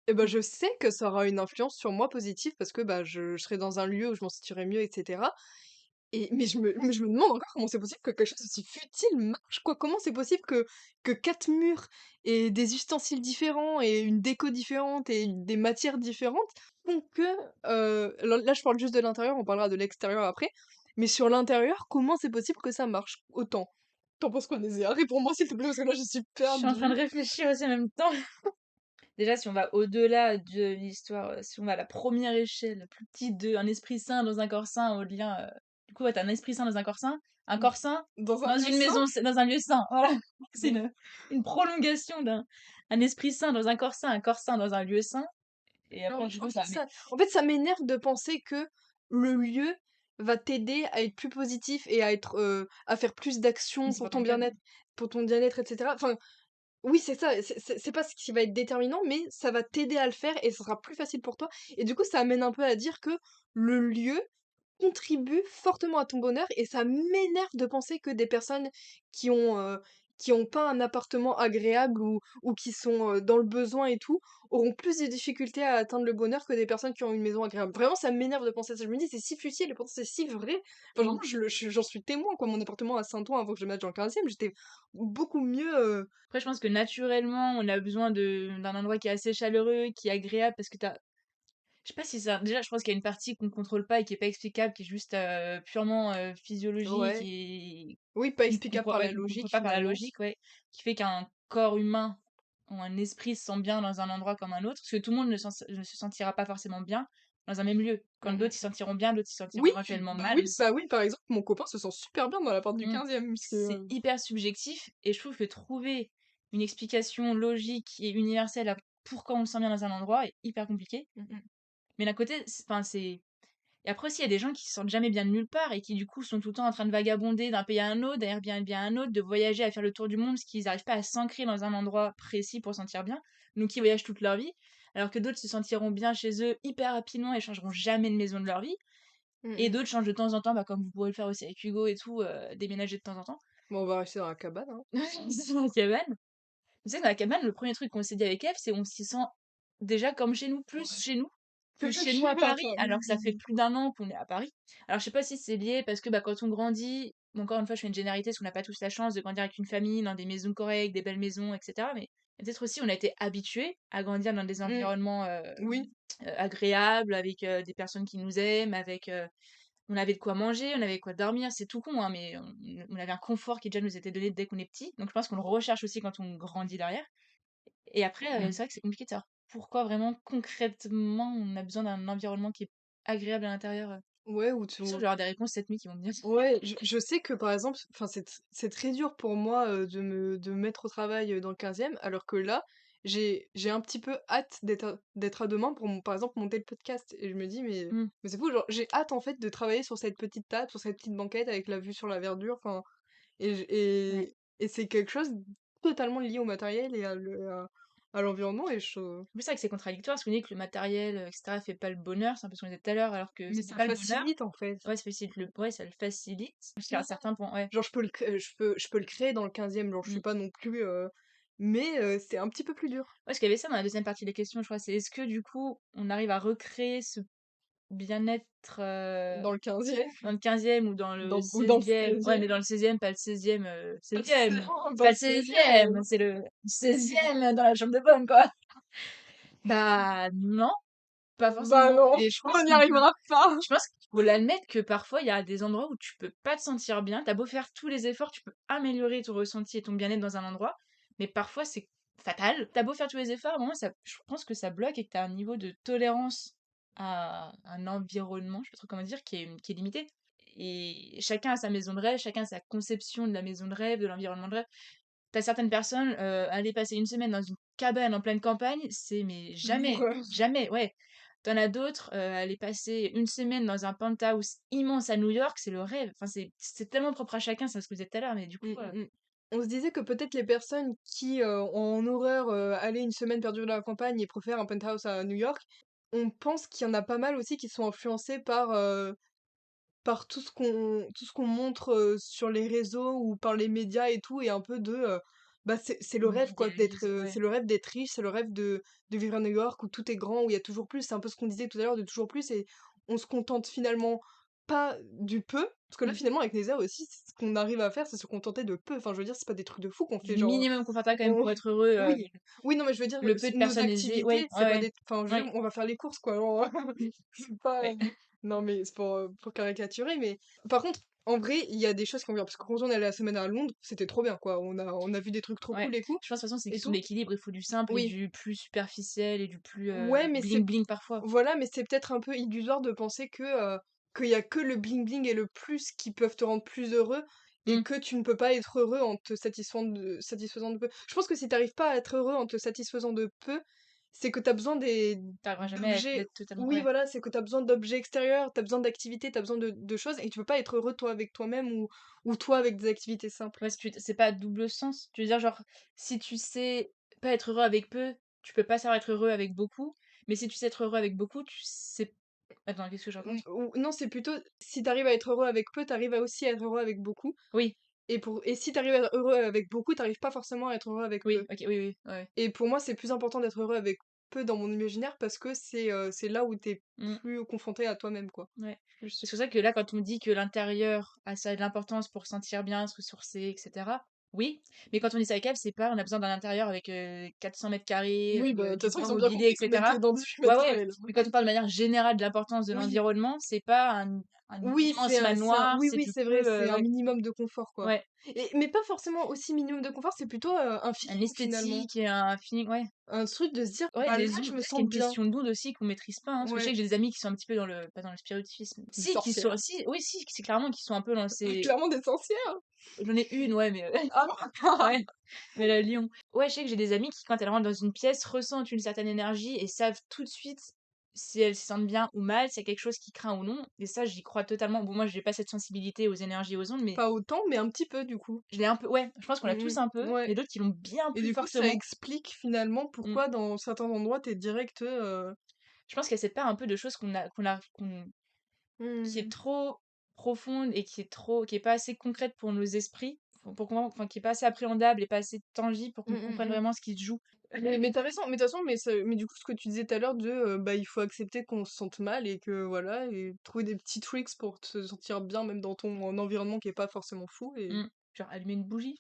et ben je sais que ça aura une influence sur moi positive parce que, bah, je serai dans un lieu où je m'en sentirai mieux et cetera. Mais je me demande encore comment c'est possible que quelque chose d'aussi futile marche, quoi. Comment c'est possible que 4 murs et des ustensiles différents et une déco différente et des matières différentes font que, là je parle juste de l'intérieur, on parlera de l'extérieur après, mais sur l'intérieur, comment c'est possible que ça marche autant? T'en penses quoi, Nézia? Réponds-moi s'il te plaît parce que là je suis Je suis en train de perdue. réfléchir aussi en même temps. Déjà, si on va au-delà de l'histoire, si on va à la première échelle, la plus petite de un esprit sain dans un corps sain, au lien, du coup, ouais, tu un esprit sain dans un corps sain Dans un dans lieu une sain? maison s dans un lieu sain, voilà. C'est Mmh. une prolongation d'un un esprit sain dans un corps sain dans un lieu sain et Non, après, mais du en coup, fait, ça mais ça m'énerve de penser que le lieu va t'aider à être plus positif et à être, à faire plus mais d'actions c'est pas ton cas, du coup. pour ton bien-être, et cetera. Enfin, oui, c'est ça, c'est pas ce qui va être déterminant, mais ça va t'aider à le faire et ce sera plus facile pour toi. Et du coup, ça amène un peu à dire que le lieu contribue fortement à ton bonheur et ça m'énerve de penser que des personnes qui qui ont pas un appartement agréable ou qui sont, dans le besoin et tout, auront plus de difficultés à atteindre le bonheur que des personnes qui ont une maison agréable. Vraiment, ça m'énerve de penser ça. Je me dis: «C'est si futile et pourtant c'est si vrai». Enfin, genre, Mmh. moi, j'en suis témoin, quoi. Mon appartement à Saint-Ouen, avant que je le mette dans le 15e, j'étais beaucoup mieux, Après, je pense que naturellement, on a besoin d'un endroit qui est assez chaleureux, qui est agréable parce que Je sais pas si ça déjà, je pense qu'il y a une partie qu'on contrôle pas et qui est pas explicable, qui est juste, purement, physiologique Ouais. et Oui, pas explicable par ouais, la qu'on contrôle logique pas par la finalement. logique, ouais, qui fait qu'un corps humain ou un esprit se sent bien dans un endroit comme un autre, parce que tout le monde ne se sentira pas forcément bien dans un même lieu. Quand Mmh d'autres, ils mh. se sentiront bien, d'autres, ils se sentiront Oui, éventuellement bah mal. oui, bah oui, par exemple, mon copain se sent super bien dans l'appart du Mmh. 15e, c'est, C'est hyper subjectif et je trouve que trouver une explication logique et universelle à pourquoi on se sent bien dans un endroit est hyper compliqué. mmh mh. Mais d'un côté, enfin, c'est et après aussi, il y a des gens qui se sentent jamais bien de nulle part et qui, du coup, sont tout le temps en train de vagabonder d'un pays à un autre, d'un Airbnb à un autre, de voyager, à faire le tour du monde parce qu'ils arrivent pas à s'ancrer dans un endroit précis pour se sentir bien. Donc, ils voyagent toute leur vie, alors que d'autres se sentiront bien chez eux hyper rapidement et changeront jamais de maison de leur vie. Mmh Et mh. d'autres changent de temps en temps, bah, comme vous pourrez le faire aussi avec Hugo et tout, déménager de temps en temps. Bon, on va rester dans la cabane, hein. C'est dans la cabane. Tu sais, dans la cabane, le premier truc qu'on s'est dit avec Eve, c'est on s'y sent déjà comme chez nous, plus Ouais. chez nous que Que chez nous chez à la Paris, alors que ça fait famille. plus d'un an qu'on est à Paris. Alors je sais pas si c'est lié parce que, bah, quand on grandit, bon, encore une fois, je fais une généralité parce qu'on n'a pas tous la chance de grandir avec une famille, dans des maisons correctes, des belles maisons et cetera, mais peut-être aussi on a été habitués à grandir dans des Mmh, environnements, oui. agréables avec, des personnes qui nous aiment, avec, on avait de quoi manger, on avait de quoi dormir, c'est tout con, hein, mais on avait un confort qui déjà nous était donné dès qu'on est petit, donc je pense qu'on le recherche aussi quand on grandit derrière. Et après, c'est vrai que c'est compliqué de savoir pourquoi vraiment concrètement on a besoin d'un environnement qui est agréable à l'intérieur. Ouais, ou Je suis sûre que tu je vais avoir des réponses cette nuit qui vont me dire. ouais, je sais que par exemple, enfin c'est très dur pour moi, de me mettre au travail, dans le 15e, alors que là, j'ai un petit peu hâte d'être à demain pour par exemple monter le podcast et je me dis: Mmh, mais c'est fou, genre j'ai hâte en fait de travailler sur cette petite table, sur cette petite banquette avec la vue sur la verdure, enfin et j ouais. et c'est quelque chose totalement lié au matériel et à l'environnement et je En plus, c'est vrai que c'est contradictoire parce qu'on dit que le matériel, et cetera fait pas le bonheur, c'est un peu ce qu'on disait tout à l'heure, alors que mais ça fait ça pas le bonheur. facilite en fait. Ouais, ça facilite le ouais, ça le facilite jusqu'à un certain point, ouais. Genre je peux le créer dans le 15e, genre je suis Mmh. pas non plus, mais c'est un petit peu plus dur. Ouais, parce qu'il y avait ça dans la deuxième partie des questions, je crois, c'est est-ce que du coup, on arrive à recréer ce bien-être, Dans le 15e, dans le 15e ou dans le ou dans le 16e? Ouais, mais 16e. dans le 16e, pas le 16e, C'est 16e! C'est dans pas le le 16e, 16e, c'est le 16e dans la chambre de bonne, quoi! Bah, non, pas bah forcément non, et je on pense n'y qu'on peut arrivera pas. je pense qu'il faut l'admettre que parfois, il y a des endroits où tu peux pas te sentir bien. Tu beau faire tous les efforts, tu peux améliorer ton ressenti et ton bien-être dans un endroit, mais parfois c'est fatal. Tu beau faire tous les efforts, à un moment ça je pense que ça bloque et que tu as un niveau de tolérance à un environnement, je sais pas trop comment dire, qui est limité et chacun a sa maison de rêve, chacun a sa conception de la maison de rêve, de l'environnement de rêve. Tu certaines personnes, aller passer une semaine dans une cabane en pleine campagne, c'est mais jamais, L'horreur. jamais, ouais. T'en as d'autres, aller passer une semaine dans un penthouse immense à New York, c'est le rêve. Enfin, c'est tellement propre à chacun, c'est ce que vous disais tout à l'heure, mais du coup, On se disait que peut-être les personnes qui, ont en horreur, aller une semaine perdue dans la campagne et préfèrent un penthouse à New York, on pense qu'il y en a pas mal aussi qui sont influencés par tout ce qu'on montre, sur les réseaux ou par les médias et tout et un peu bah, c'est le on rêve quoi idéalise, c'est ouais. le rêve d'être riche, c'est le rêve de vivre à New York où tout est grand, où il y a toujours plus. C'est un peu ce qu'on disait tout à l'heure de toujours plus et on se contente finalement pas du peu, parce que là Mmh. finalement avec Nether aussi, ce qu'on arrive à faire, c'est se contenter de peu. Enfin je veux dire, c'est pas des trucs de fou qu'on Du fait genre, minimum confortable quand même on pour être heureux, oui, oui non mais je veux dire, le peu de nos personnes aisées, ouais, activités, ouais, c'est pas ouais. des enfin je veux Ouais, dire, on va faire les courses quoi, genre c'est pas ouais. non, mais c'est pour caricaturer, mais par contre, en vrai, il y a des choses qui ont bien parce que quand on est allé la semaine à Londres, c'était trop bien, quoi. On a vu des trucs trop Ouais. cool et tout Je pense de toute façon, c'est une et question tout. d'équilibre, il faut du simple et Oui, du plus superficiel et du plus, ouais, mais bling c'est bling parfois. voilà, mais c'est peut-être un peu illusoire de penser qu'il y a que le bling bling et le plus qui peuvent te rendre plus heureux et Mmh. que tu ne peux pas être heureux en te satisfaisant de peu. Je pense que si t'arrives pas à être heureux en te satisfaisant de peu, c'est que t'as besoin Tu arriveras jamais à d'objets. être totalement Oui, ouais. voilà, c'est que t'as besoin d'objets extérieurs, t'as besoin d'activités, t'as besoin de choses et tu peux pas être heureux toi avec toi-même ou toi avec des activités simples. Ouais, si tu c'est pas à double sens. Tu veux dire, genre, si tu sais pas être heureux avec peu, tu peux pas savoir être heureux avec beaucoup, mais si tu sais être heureux avec beaucoup, tu sais attends, qu'est-ce que je raconte? Non, c'est plutôt si t'arrives à être heureux avec peu, t'arrives à aussi être heureux avec beaucoup. Oui, Et si t'arrives à être heureux avec beaucoup, t'arrives pas forcément à être heureux avec oui, peu. OK, oui, oui, ouais, ouais. Et pour moi, c'est plus important d'être heureux avec peu dans mon imaginaire parce que c'est là où t'es Mmh, plus confronté à toi-même, quoi. ouais. Plus. C'est pour ça que là, quand on me dit que l'intérieur a ça a de l'importance pour se sentir bien, se ressourcer et cetera, Oui, mais quand on dit salle cave, c'est pas on a besoin d'un intérieur avec 400 mètres carrés, Oui, bah, de toute du façon, bien ils ont bien mobilier, compris qu'on etc. était dans 18 Ouais, mètres ouais, carrés, là. mais quand on parle de manière générale de l'importance de Oui. l'environnement, c'est pas un Oui, immense manoir, oui, c'est oui, du c'est coup, vrai, c'est un ouais, minimum de confort, quoi. ouais, Mais pas forcément aussi minimum de confort, c'est plutôt, un un feeling, finalement. esthétique et un feeling, ouais. Un truc de se dire: Ouais, «Bah, là, des ondes, je me peut-être qu'il y a sens une bien». question d'onde aussi qu'on maîtrise pas, hein, parce que je sais Ouais, que j'ai des amis qui sont un petit peu dans le, pas dans le spiritisme. des Si, qui sont, sorcières. si, oui, si, c'est clairement qui sont un peu dans ces, Clairement des sorcières! j'en ai une, ouais, mais, Ah ouais, mais la lion. Ouais, je sais que j'ai des amis qui, quand elles rentrent dans une pièce, ressentent une certaine énergie et savent tout de suite si elles se sentent bien ou mal, s'il y a quelque chose qui craint ou non. Et ça, j'y crois totalement. Bon, moi, j'ai pas cette sensibilité aux énergies, aux ondes, mais Pas autant, mais un petit peu, du coup. je l'ai un peu, ouais, je pense qu'on l'a tous Mmh un peu, mh. Ouais, mais d'autres qui l'ont bien et plus du coup, ça fortement. explique, finalement, Mm. pourquoi dans certains endroits, tu es direct, Je pense qu'il y a cette part un peu de choses qui est mmh, trop profonde et qui est pas assez concrète pour nos esprits, pour qu'on, enfin, qui est pas assez appréhendable et pas assez tangible pour qu'on comprenne mmh. vraiment ce qui se joue. Mais tu raison, mais de toute façon, mais du coup, ce que tu disais tout à l'heure de, bah, il faut accepter qu'on se sente mal et que voilà, et trouver des petits tricks pour te sentir bien même dans ton environnement qui est pas forcément fou, et Mm. Genre allumer une bougie.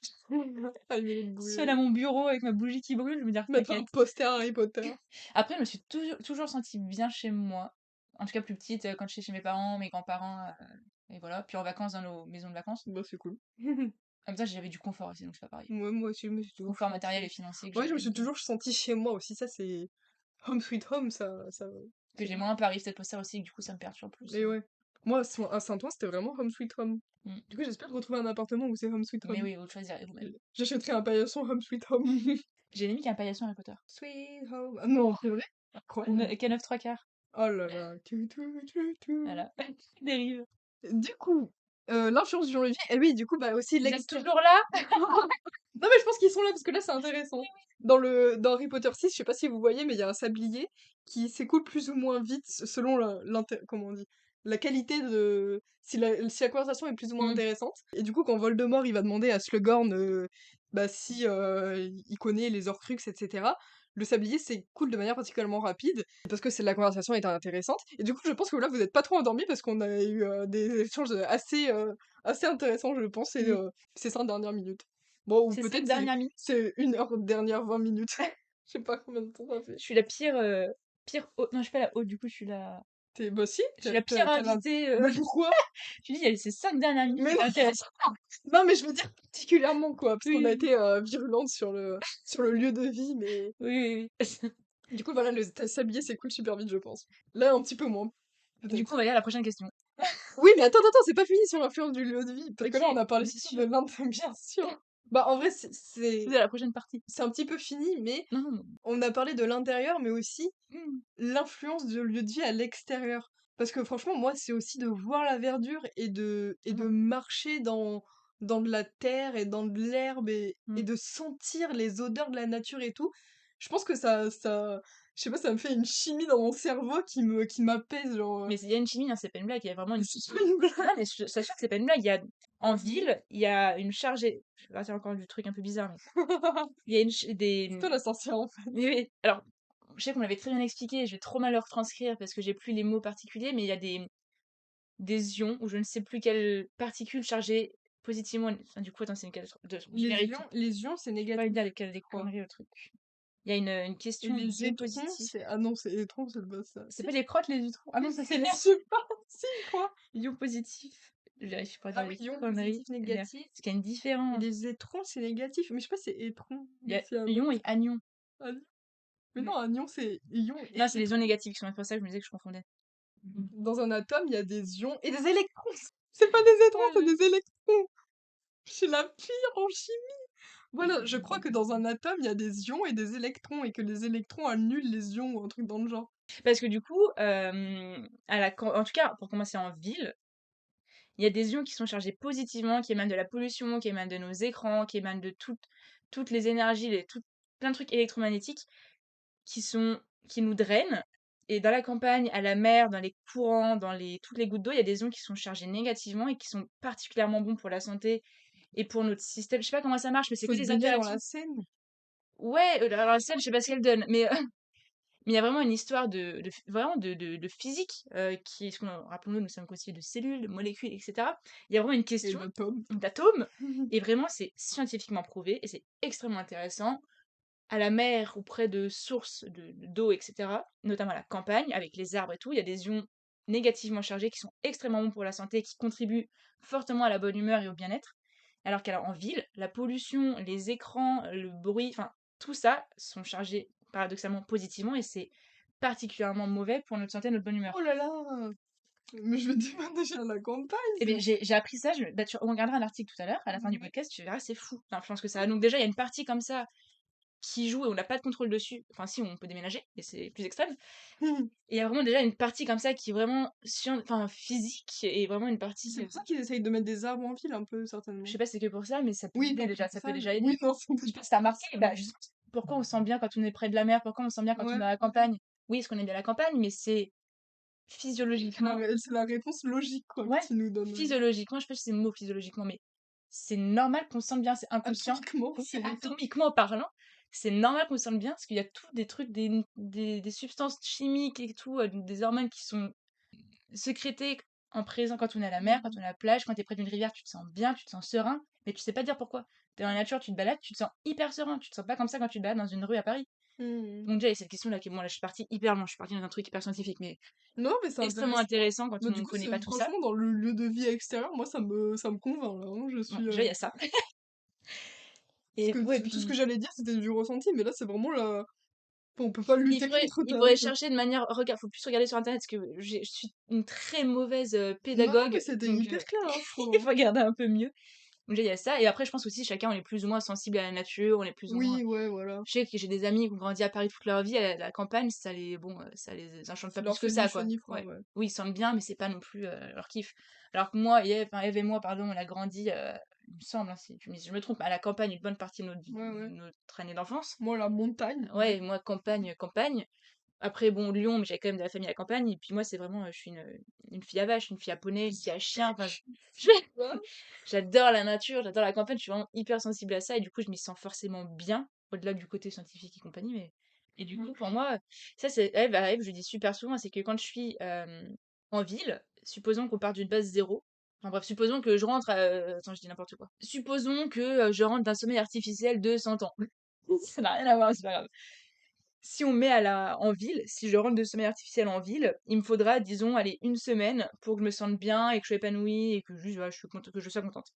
allumer une Seule à bougie, mon bureau avec ma bougie qui brûle, je me dis: «Ah, mettre un t'inquiète». poster Harry Potter. Après, je me suis toujours sentie bien chez moi. En tout cas, plus petite, quand j'étais chez mes parents, mes grands-parents, et voilà. Puis en vacances, dans nos maisons de vacances. Bah, c'est cool. Comme ça, j'avais du confort aussi, donc c'est pas pareil. Moi aussi, je me suis toujours Confort matériel et sentie financier que ouais, j'ai je me suis que toujours sentie chez moi aussi, ça c'est home sweet home, ça j'ai c'est moins à Paris. C'est peut-être pour ça aussi que du coup, ça me perturbe plus. et ouais. Moi, à Saint-Ouen, c'était vraiment home sweet home. Mm. Du coup, j'espère retrouver un appartement où c'est home sweet Mais home. oui, vous choisirez vous-même. J'achèterai un paillasson home sweet home. J'ai une amie qui a un paillasson Harry Potter. Sweet home. Ah non, c'est vrai? Incroyable. K9 3 quarts. Oh là là. Tu, tu, tu, tu. Voilà. Dérive. Du coup, l'influence du vie, et oui, du coup, bah aussi Vous êtes l'extérieur. toujours là? Non, mais je pense qu'ils sont là parce que là, c'est intéressant. Dans Harry Potter 6, je sais pas si vous voyez, mais il y a un sablier qui s'écoule plus ou moins vite selon comment on dit, la qualité de, si la conversation est plus ou moins Mm. intéressante. Et du coup, quand Voldemort, il va demander à Slughorn, bah, si il connaît les Horcruxes, etc., le sablier s'écoule de manière particulièrement rapide parce que la conversation est intéressante. Et du coup, je pense que là, vous n'êtes pas trop endormis parce qu'on a eu des échanges assez intéressants, je pense, Oui. ces 5 dernières minutes. Bon, ou C'est ça, peut-être dernière minute. c'est 1 heure dernière 20 minutes. Je sais pas combien de temps ça fait. Je suis la pire, pire hôte. Non, je suis pas la hôte, du coup, Bah si, je suis la pire invitée. Mais pourquoi? Tu dis, il y a ces 5 dernières minutes Mais qui étaient non, intéressantes. non, mais je veux dire particulièrement, quoi, parce qu'on a Oui, été virulente sur le lieu de vie, mais oui, oui, oui. du coup, voilà, s'habiller, c'est cool super vite, je pense. Là, un petit peu moins, Du coup, on peut-être. va aller à la prochaine question. Oui, mais attends, c'est pas fini sur l'influence du lieu de vie, parce que Ok, là, on a parlé bien surtout de sûr. bien sûr. Bah, en vrai, C'est à la prochaine partie. c'est un petit peu fini, mais Non, non, non. on a parlé de l'intérieur, mais aussi Hmm. l'influence de lieu de vie à l'extérieur. Parce que franchement, moi, c'est aussi de voir la verdure et de Hmm. marcher dans de la terre et dans de l'herbe et Hmm. de sentir les odeurs de la nature et tout. Je pense que je sais pas, ça me fait une chimie dans mon cerveau qui m'apaise, genre. Mais il y a une chimie, hein, c'est pas une blague. Il y a vraiment une. C'est pas une Non, blague. mais je t'assure que c'est pas une blague. En ville, il y a une charge. Je vais partir encore du truc un peu bizarre, mais il y a C'est toi la sorcière, en fait. Oui, oui. Alors, je sais qu'on l'avait très bien expliqué. Je vais trop mal le retranscrire parce que j'ai plus les mots particuliers, mais il y a des ions ou je ne sais plus quelles particules chargées positivement. Enfin, du coup, attends, c'est une catastrophe. Je vérifie. Les ions, c'est Je vais pas négatif, dire je des crois. conneries au truc. Il y a une Et question les d'ion étrons, positif. ah non, c'est étron, c'est le bas, ça. C'est Si, pas les crottes, les neutrons. Ah non, ça c'est je l'air. sais pas, si, quoi. Ion positif. Je vérifie pour Ah dire oui, des ion conneries. positif, négatif. Parce qu'il y a une Et différence. les étrons, c'est négatif. Mais je sais pas si c'est étron Il y ou a s'il y a un ion autre. et anion. Anion. Mais Mm. non, anion, c'est ion et Non, c'est les étron. ions négatifs qui sont pour ça que je me disais que je confondais. Mhm. Dans un atome, il y a des ions et des électrons. C'est pas des étrons, c'est Ouais, des électrons. Je suis la pire en chimie. Voilà, je crois que dans un atome, il y a des ions et des électrons et que les électrons annulent les ions ou un truc dans le genre. parce que du coup, en tout cas, pour commencer en ville, il y a des ions qui sont chargés positivement, qui émanent de la pollution, qui émanent de nos écrans, qui émanent de toutes les énergies, plein de trucs électromagnétiques qui nous drainent. Et dans la campagne, à la mer, dans les courants, toutes les gouttes d'eau, il y a des ions qui sont chargés négativement et qui sont particulièrement bons pour la santé et pour notre système. Je sais pas comment ça marche, mais c'est Faut que se des baigner dans la interactions. Seine. Ouais, alors la scène, je sais pas ce qu'elle donne, mais Mais il y a vraiment une histoire vraiment de physique, qui est ce qu'on rappelons-le, nous sommes constitués de cellules, de molécules et cetera. Il y a vraiment une Et question d'atomes. d'atomes et vraiment c'est scientifiquement prouvé et c'est extrêmement intéressant. À la mer ou près de sources d'eau et cetera, notamment à la campagne avec les arbres et tout, il y a des ions négativement chargés qui sont extrêmement bons pour la santé, qui contribuent fortement à la bonne humeur et au bien-être. Alors qu'en ville, la pollution, les écrans, le bruit, enfin tout ça sont chargés paradoxalement positivement et c'est particulièrement mauvais pour notre santé et notre bonne humeur. Oh là là! Mais je vais déménager à la campagne, Et bien c'est j'ai appris ça, bah, on regardera un article tout à l'heure, à la fin du mmh. podcast, tu verras, c'est fou. Enfin, je pense que ça. Donc déjà, il y a une partie comme ça qui joue et on n'a pas de contrôle dessus. Enfin, si, on peut déménager, mais c'est plus extrême. Et il y a vraiment déjà une partie comme ça qui est vraiment enfin, physique et vraiment une partie. C'est pour ça qu'ils essayent de mettre des arbres en ville un peu, Je certainement. sais pas si c'est que pour ça, mais ça peut Oui, aider non, déjà, pour ça peut ça, déjà aider. oui, non, c'est Je peut-être pense que t'as remarqué, bah, justement, pourquoi on se sent bien quand on est près de la mer, pourquoi on se sent bien quand on est ouais, à la campagne. Oui, parce qu'on est bien à la campagne, mais c'est physiologiquement, c'est la réponse logique, quoi, que ouais, tu nous donnes, physiologiquement, je sais pas si c'est le mot physiologiquement, mais c'est normal qu'on se sente bien, c'est inconscient. atomiquement, Oui, c'est atomiquement parlant, c'est normal qu'on se sente bien parce qu'il y a tout des trucs, des substances chimiques et tout, des hormones qui sont sécrétées en présent quand on est à la mer, quand on est à la plage, quand t'es près d'une rivière, tu te sens bien, tu te sens serein, mais tu sais pas dire pourquoi. T'es dans la nature, tu te balades, tu te sens hyper serein, tu te sens pas comme ça quand tu te balades dans une rue à Paris. mmh. Donc déjà, il y a cette question-là qui, bon, là, je suis partie hyper loin, je suis partie dans un truc hyper scientifique, mais Non, mais c'est extrêmement intéressant. intéressant quand Bah, du on coup, connaît pas tout ça. franchement, dans le lieu de vie extérieur, moi, ça me convainc, là, hein, je Bon, suis, déjà, il y a ça. parce Et que ouais, tout ce que puis j'allais dire, c'était du ressenti, mais là, c'est vraiment la on peut pas lutter contre il ta faudrait chercher de manière, regarde, faut plus regarder sur internet parce que je suis une très mauvaise non, non, mais pédagogue, c'était donc hyper clair, hein, il faut regarder un peu mieux. Donc déjà, il y a ça. Et après, je pense aussi, chacun, on est plus ou moins sensible à la nature, on est plus ou moins. oui, ouais, voilà. Je sais que j'ai des amis qui ont grandi à Paris toute leur vie, à la campagne, bon, ça les enchante Ça pas plus leur que fait ni ça, chaud quoi. ni froid, Ouais. ouais. Oui, ils se sentent bien, mais c'est pas non plus leur kiff. Alors que moi, Eve et moi, pardon, on a grandi, il me semble, hein, si tu me dis si je me trompe, à la campagne une bonne partie de Ouais, ouais. notre année d'enfance. Moi, la montagne, ouais. Ouais, moi, campagne, campagne. Après, bon, Lyon, mais j'avais quand même de la famille à la campagne. Et puis moi, c'est vraiment, je suis une fille à vache, une fille à poney, une fille à chien. Enfin, je- Ouais. j'adore la nature, j'adore la campagne. Je suis vraiment hyper sensible à ça. Et du coup, je m'y sens forcément bien, au-delà du côté scientifique et compagnie. Mais... Et du coup, pour moi, ça, c'est Eve, je lui dis super souvent, c'est que quand je suis en ville, supposons qu'on part d'une base zéro. Enfin bref, supposons que je rentre Attends, je dis n'importe quoi. Supposons que je rentre d'un sommeil artificiel de 100 ans. Ça n'a rien à voir, c'est pas grave. Si on met en ville, si je rentre de sommeil artificiel en ville, il me faudra, disons, aller une semaine pour que je me sente bien et que je sois épanouie et que juste, voilà, que je sois contente.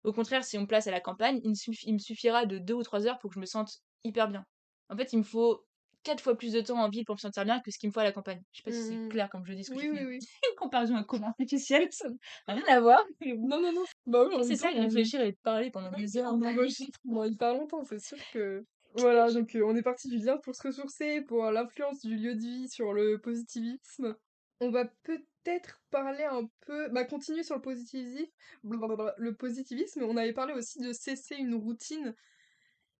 Au contraire, si on me place à la campagne, il me suffira de 2 ou 3 heures pour que je me sente hyper bien. En fait, il me faut 4 fois plus de temps en ville pour me sentir bien que ce qu'il me faut à la campagne. Je sais pas si c'est Mmh. clair comme je dis ce que j'ai Oui, fait oui, une, oui. une comparaison à coma artificiel, ça n'a rien à voir. Mais bon. Non, non, non. Bah oui, en même C'est temps, ça, réfléchir et te parler pendant des heures. on enregistre pendant hyper longtemps, c'est sûr que voilà, donc on est parti du lien pour se ressourcer, pour l'influence du lieu de vie sur le positivisme. On va peut-être parler un peu, bah continuer sur le positivisme. On avait parlé aussi de cesser une routine,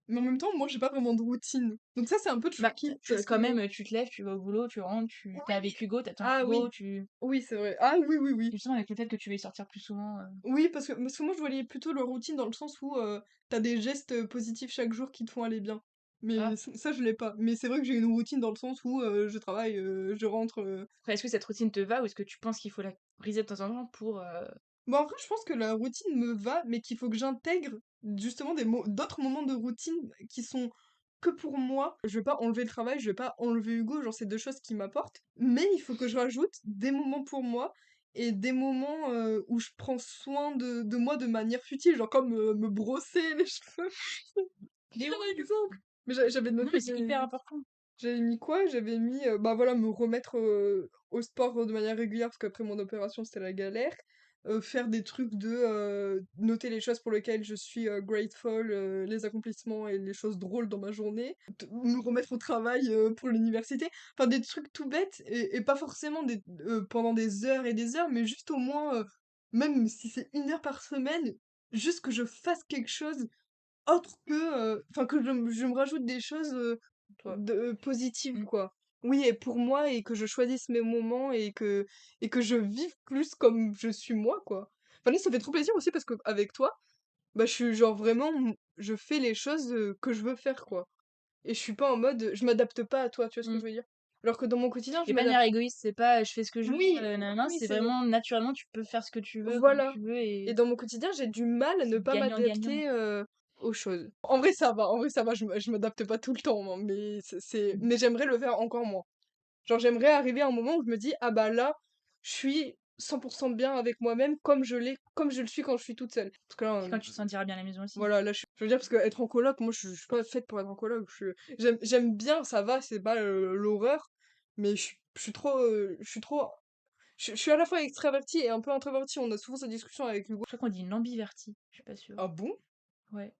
mais en même temps, moi, j'ai pas vraiment de routine. Donc ça, c'est un peu Bah, tricky. c'est quand même, tu te lèves, tu vas au boulot, tu rentres, t'es Oui. avec Hugo, t'as ton Ah Hugo, oui, oui, c'est vrai. Ah oui, oui, oui. justement avec le fait que tu veux y sortir plus souvent. Oui, parce que moi, je voyais plutôt le routine dans le sens où t'as des gestes positifs chaque jour qui te font aller bien. Mais Ah. ça, je l'ai pas. Mais c'est vrai que j'ai une routine dans le sens où je travaille, je rentre. Après, est-ce que cette routine te va ou est-ce que tu penses qu'il faut la briser de temps en temps pour. Bon, après, je pense que la routine me va, mais qu'il faut que j'intègre justement d'autres moments de routine qui sont que pour moi. Je vais pas enlever le travail, je vais pas enlever Hugo, genre c'est deux choses qui m'apportent. Mais il faut que je rajoute des moments pour moi et des moments où je prends soin de moi de manière futile, genre comme me brosser les cheveux. Mais Par oui! exemple. Mais j'avais Non, noté, mais c'est hyper important. j'avais mis quoi? J'avais mis, bah voilà, me remettre au sport de manière régulière parce qu'après mon opération c'était la galère. Faire des trucs de noter les choses pour lesquelles je suis grateful, les accomplissements et les choses drôles dans ma journée. Me remettre au travail pour l'université. Enfin, des trucs tout bêtes et pas forcément pendant des heures et des heures, mais juste au moins, même si c'est 1 heure par semaine, juste que je fasse quelque chose autre que, enfin que je me rajoute des choses, Toi. positives Mm. quoi. Oui et pour moi et que je choisisse mes moments et que je vive plus comme je suis moi quoi. Enfin là ça fait trop plaisir aussi parce qu'avec toi, bah, je suis genre vraiment, je fais les choses, que je veux faire quoi. Et je suis pas en mode, je m'adapte pas à toi, tu vois ce que Mm. je veux dire? Alors que dans mon quotidien, je Et pas de manière m'adapte. égoïste, c'est pas: «Je fais ce que je veux, Oui, nanana», oui, c'est c'est vraiment naturellement, tu peux faire ce que tu veux, quand voilà. tu veux Et et dans mon quotidien, j'ai du mal à ne c'est pas gagnant-gagnant. m'adapter, aux choses. En vrai ça va, je m'adapte pas tout le temps, hein, mais mais j'aimerais le faire encore moins. Genre, j'aimerais arriver à un moment où je me dis: «Ah bah là, je suis 100 bien avec moi-même comme je le suis quand je suis toute seule». Parce que là, Puis quand tu te sentiras bien à la maison aussi. voilà, là, je veux dire parce qu'être en coloc, moi, je suis pas faite pour être en coloc. J'aime bien, ça va, c'est pas, l'horreur, mais je suis trop je suis à la fois extravertie et un peu introvertie. On a souvent cette discussion avec Hugo. Je crois qu'on dit une ambivertie, je suis pas sûre. Ah bon? Ouais.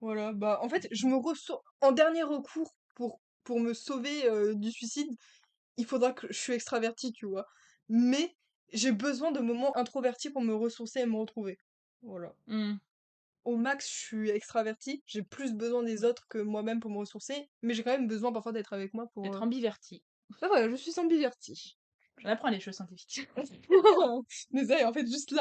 Voilà, bah, en fait, je me ressors en dernier recours pour me sauver, du suicide, il faudra que je suis extravertie, tu vois? Mais j'ai besoin de moments introvertis pour me ressourcer et me retrouver. Voilà. Mmh. Au max, je suis extravertie, j'ai plus besoin des autres que moi-même pour me ressourcer, mais j'ai quand même besoin parfois d'être avec moi pour, D'être ambivertie. bah, voilà, je suis ambivertie. J'en apprends des choses scientifiques. Mais ça, en fait, juste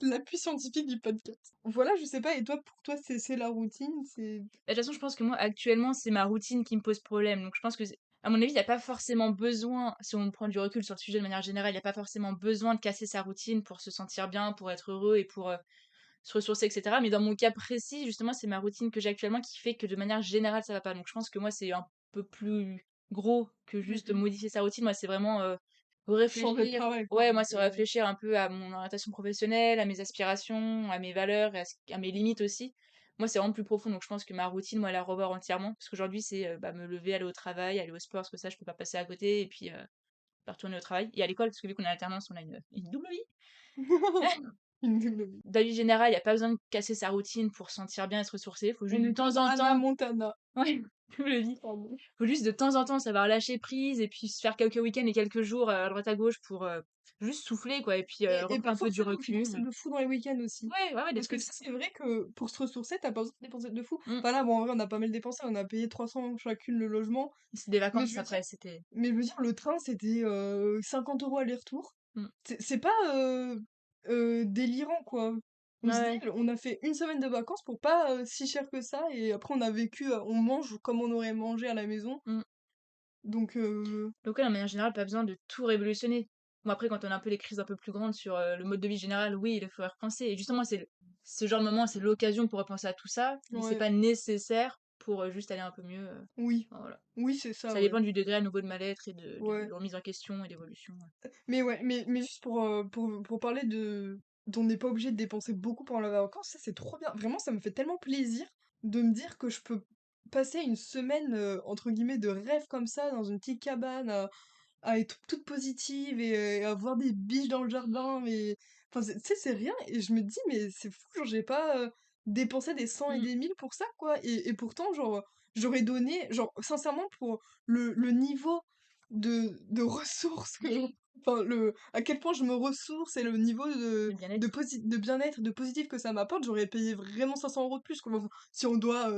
l'appui scientifique du podcast. Voilà, je sais pas, et toi, pour toi, c'est la routine, c'est Bah, de toute façon, je pense que moi, actuellement, c'est ma routine qui me pose problème. Donc, je pense que, à mon avis, il n'y a pas forcément besoin, si on prend du recul sur le sujet de manière générale, il n'y a pas forcément besoin de casser sa routine pour se sentir bien, pour être heureux et pour se ressourcer, etc. Mais dans mon cas précis, justement, c'est ma routine que j'ai actuellement qui fait que de manière générale, ça va pas. Donc, je pense que moi, c'est un peu plus gros que juste mmh modifier sa routine. Moi, c'est vraiment changer de réfléchir. travail, quoi, Ouais, moi, c'est réfléchir un peu à mon orientation professionnelle, à mes aspirations, à mes valeurs et à mes limites aussi. Moi, c'est vraiment plus profond. Donc, je pense que ma routine, moi, elle la revoir entièrement. Parce qu'aujourd'hui, c'est bah, me lever, aller au travail, aller au sport, parce que ça, je peux pas passer à côté. Et puis, faire retourner au travail. Et à l'école, parce que vu qu'on est en alternance, on a une double vie. Une double vie. D'avis général, il y a pas besoin de casser sa routine pour se sentir bien et se ressourcer. Faut On juste de est temps comme en Hannah temps, Montana. ouais, double vie. Pardon. Faut juste de temps en temps savoir lâcher prise et puis se faire quelques week-ends et quelques jours à droite à gauche pour juste souffler, quoi. Et puis Et reprendre pas un peu du forcément recul. dépenser de fou dans les week-ends aussi. Ouais, ouais, ouais, des Parce que trucs. ça, c'est vrai que pour se ressourcer, t'as pas besoin de dépenser de fou. Mm. Enfin là, bon, en vrai, on a pas mal dépensé, on a payé 300 chacune le logement. C'est des Mais vacances je veux dire, après, c'était. le train, c'était 50 € aller-retour. Mm. C'est pas délirant, quoi. Ouais, On se dit, ouais. on a fait une semaine de vacances pour pas si cher que ça, et après on a vécu, on mange comme on aurait mangé à la maison. Mm. Donc, Donc, ouais, de manière générale, pas besoin de tout révolutionner. Bon, après, quand on a un peu les crises un peu plus grandes sur le mode de vie général, oui, il faut y repenser. Et justement, ce genre de moment, c'est l'occasion pour repenser à tout ça, mais c'est ouais, pas nécessaire pour juste aller un peu mieux. oui. Enfin, voilà. Oui, c'est ça, Ça ouais. dépend du degré à nouveau de mal-être et de Ouais. remise en question et d'évolution. Ouais. Mais ouais, mais juste pour parler de d'on n'est pas obligé de dépenser beaucoup pendant la vacances, ça c'est trop bien. Vraiment, ça me fait tellement plaisir de me dire que je peux passer une semaine entre guillemets de rêve comme ça dans une petite cabane à être toute positive et à voir des biches dans le jardin. Mais enfin, tu sais, c'est rien. Et je me dis, mais c'est fou, genre j'ai pas dépensé des cent et Mm. des mille pour ça, quoi. Et pourtant, genre, j'aurais donné, genre, sincèrement, pour le niveau de ressources que enfin à quel point je me ressource et le niveau Le bien-être. de bien-être, de positif que ça m'apporte, j'aurais payé vraiment 500 € de plus, quoi. Enfin, si on doit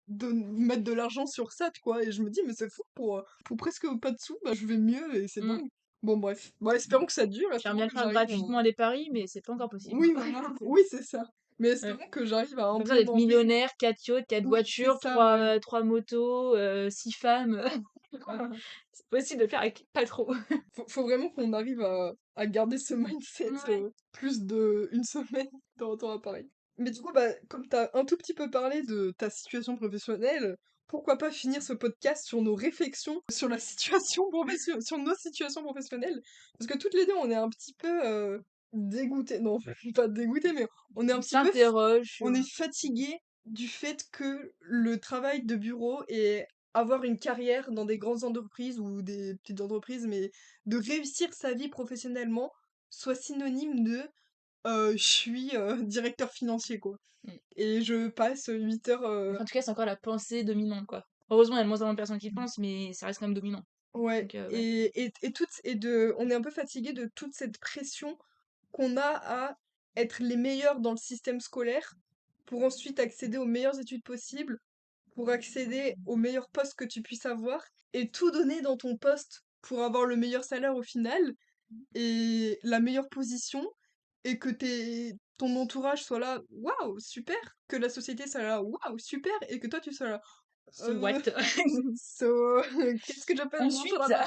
mettre de l'argent sur ça, quoi. Et je me dis, mais c'est fou, pour presque pas de sous, bah je vais mieux et c'est Mm. dingue. Bon bref, bon, espérons que ça dure, J'aimerais espérons bien le que faire j'arrive gratuitement à des paris, mais c'est pas encore possible. oui, voilà, oui, c'est ça. Mais Ouais. espérons que j'arrive à Pas un besoin peu d'être m'enlever. millionnaire, 4 yachts, 4 Oui, c'est voitures, ça, ouais. trois motos, 6 femmes. C'est possible de faire avec pas trop. Faut vraiment qu'on arrive à garder ce mindset Ouais. plus de une semaine dans à Paris. Mais du coup, bah, comme t'as un tout petit peu parlé de ta situation professionnelle, pourquoi pas finir ce podcast sur nos réflexions sur la situation sur nos situations professionnelles? Parce que toutes les deux, on est un petit peu dégoûtées. Non, pas dégoûtées, mais on est un On petit peu s'interroge on sur. est fatigué du fait que le travail de bureau et avoir une carrière dans des grandes entreprises ou des petites entreprises, mais de réussir sa vie professionnellement soit synonyme de je suis directeur financier, quoi. Mm. Et je passe 8 heures. Enfin, en tout cas, c'est encore la pensée dominante, quoi. Heureusement, il y a de moins en moins de personnes qui le pensent, mais ça reste quand même dominant. Ouais, Donc, ouais. on est un peu fatigué de toute cette pression qu'on a à être les meilleurs dans le système scolaire pour ensuite accéder aux meilleures études possibles, pour accéder aux meilleurs postes que tu puisses avoir et tout donner dans ton poste pour avoir le meilleur salaire au final et la meilleure position et que ton entourage soit là, waouh, super, que la société soit là, waouh, super, et que toi tu sois là. So Heu, what? so qu'est-ce que j'appelle mon Ensuite, là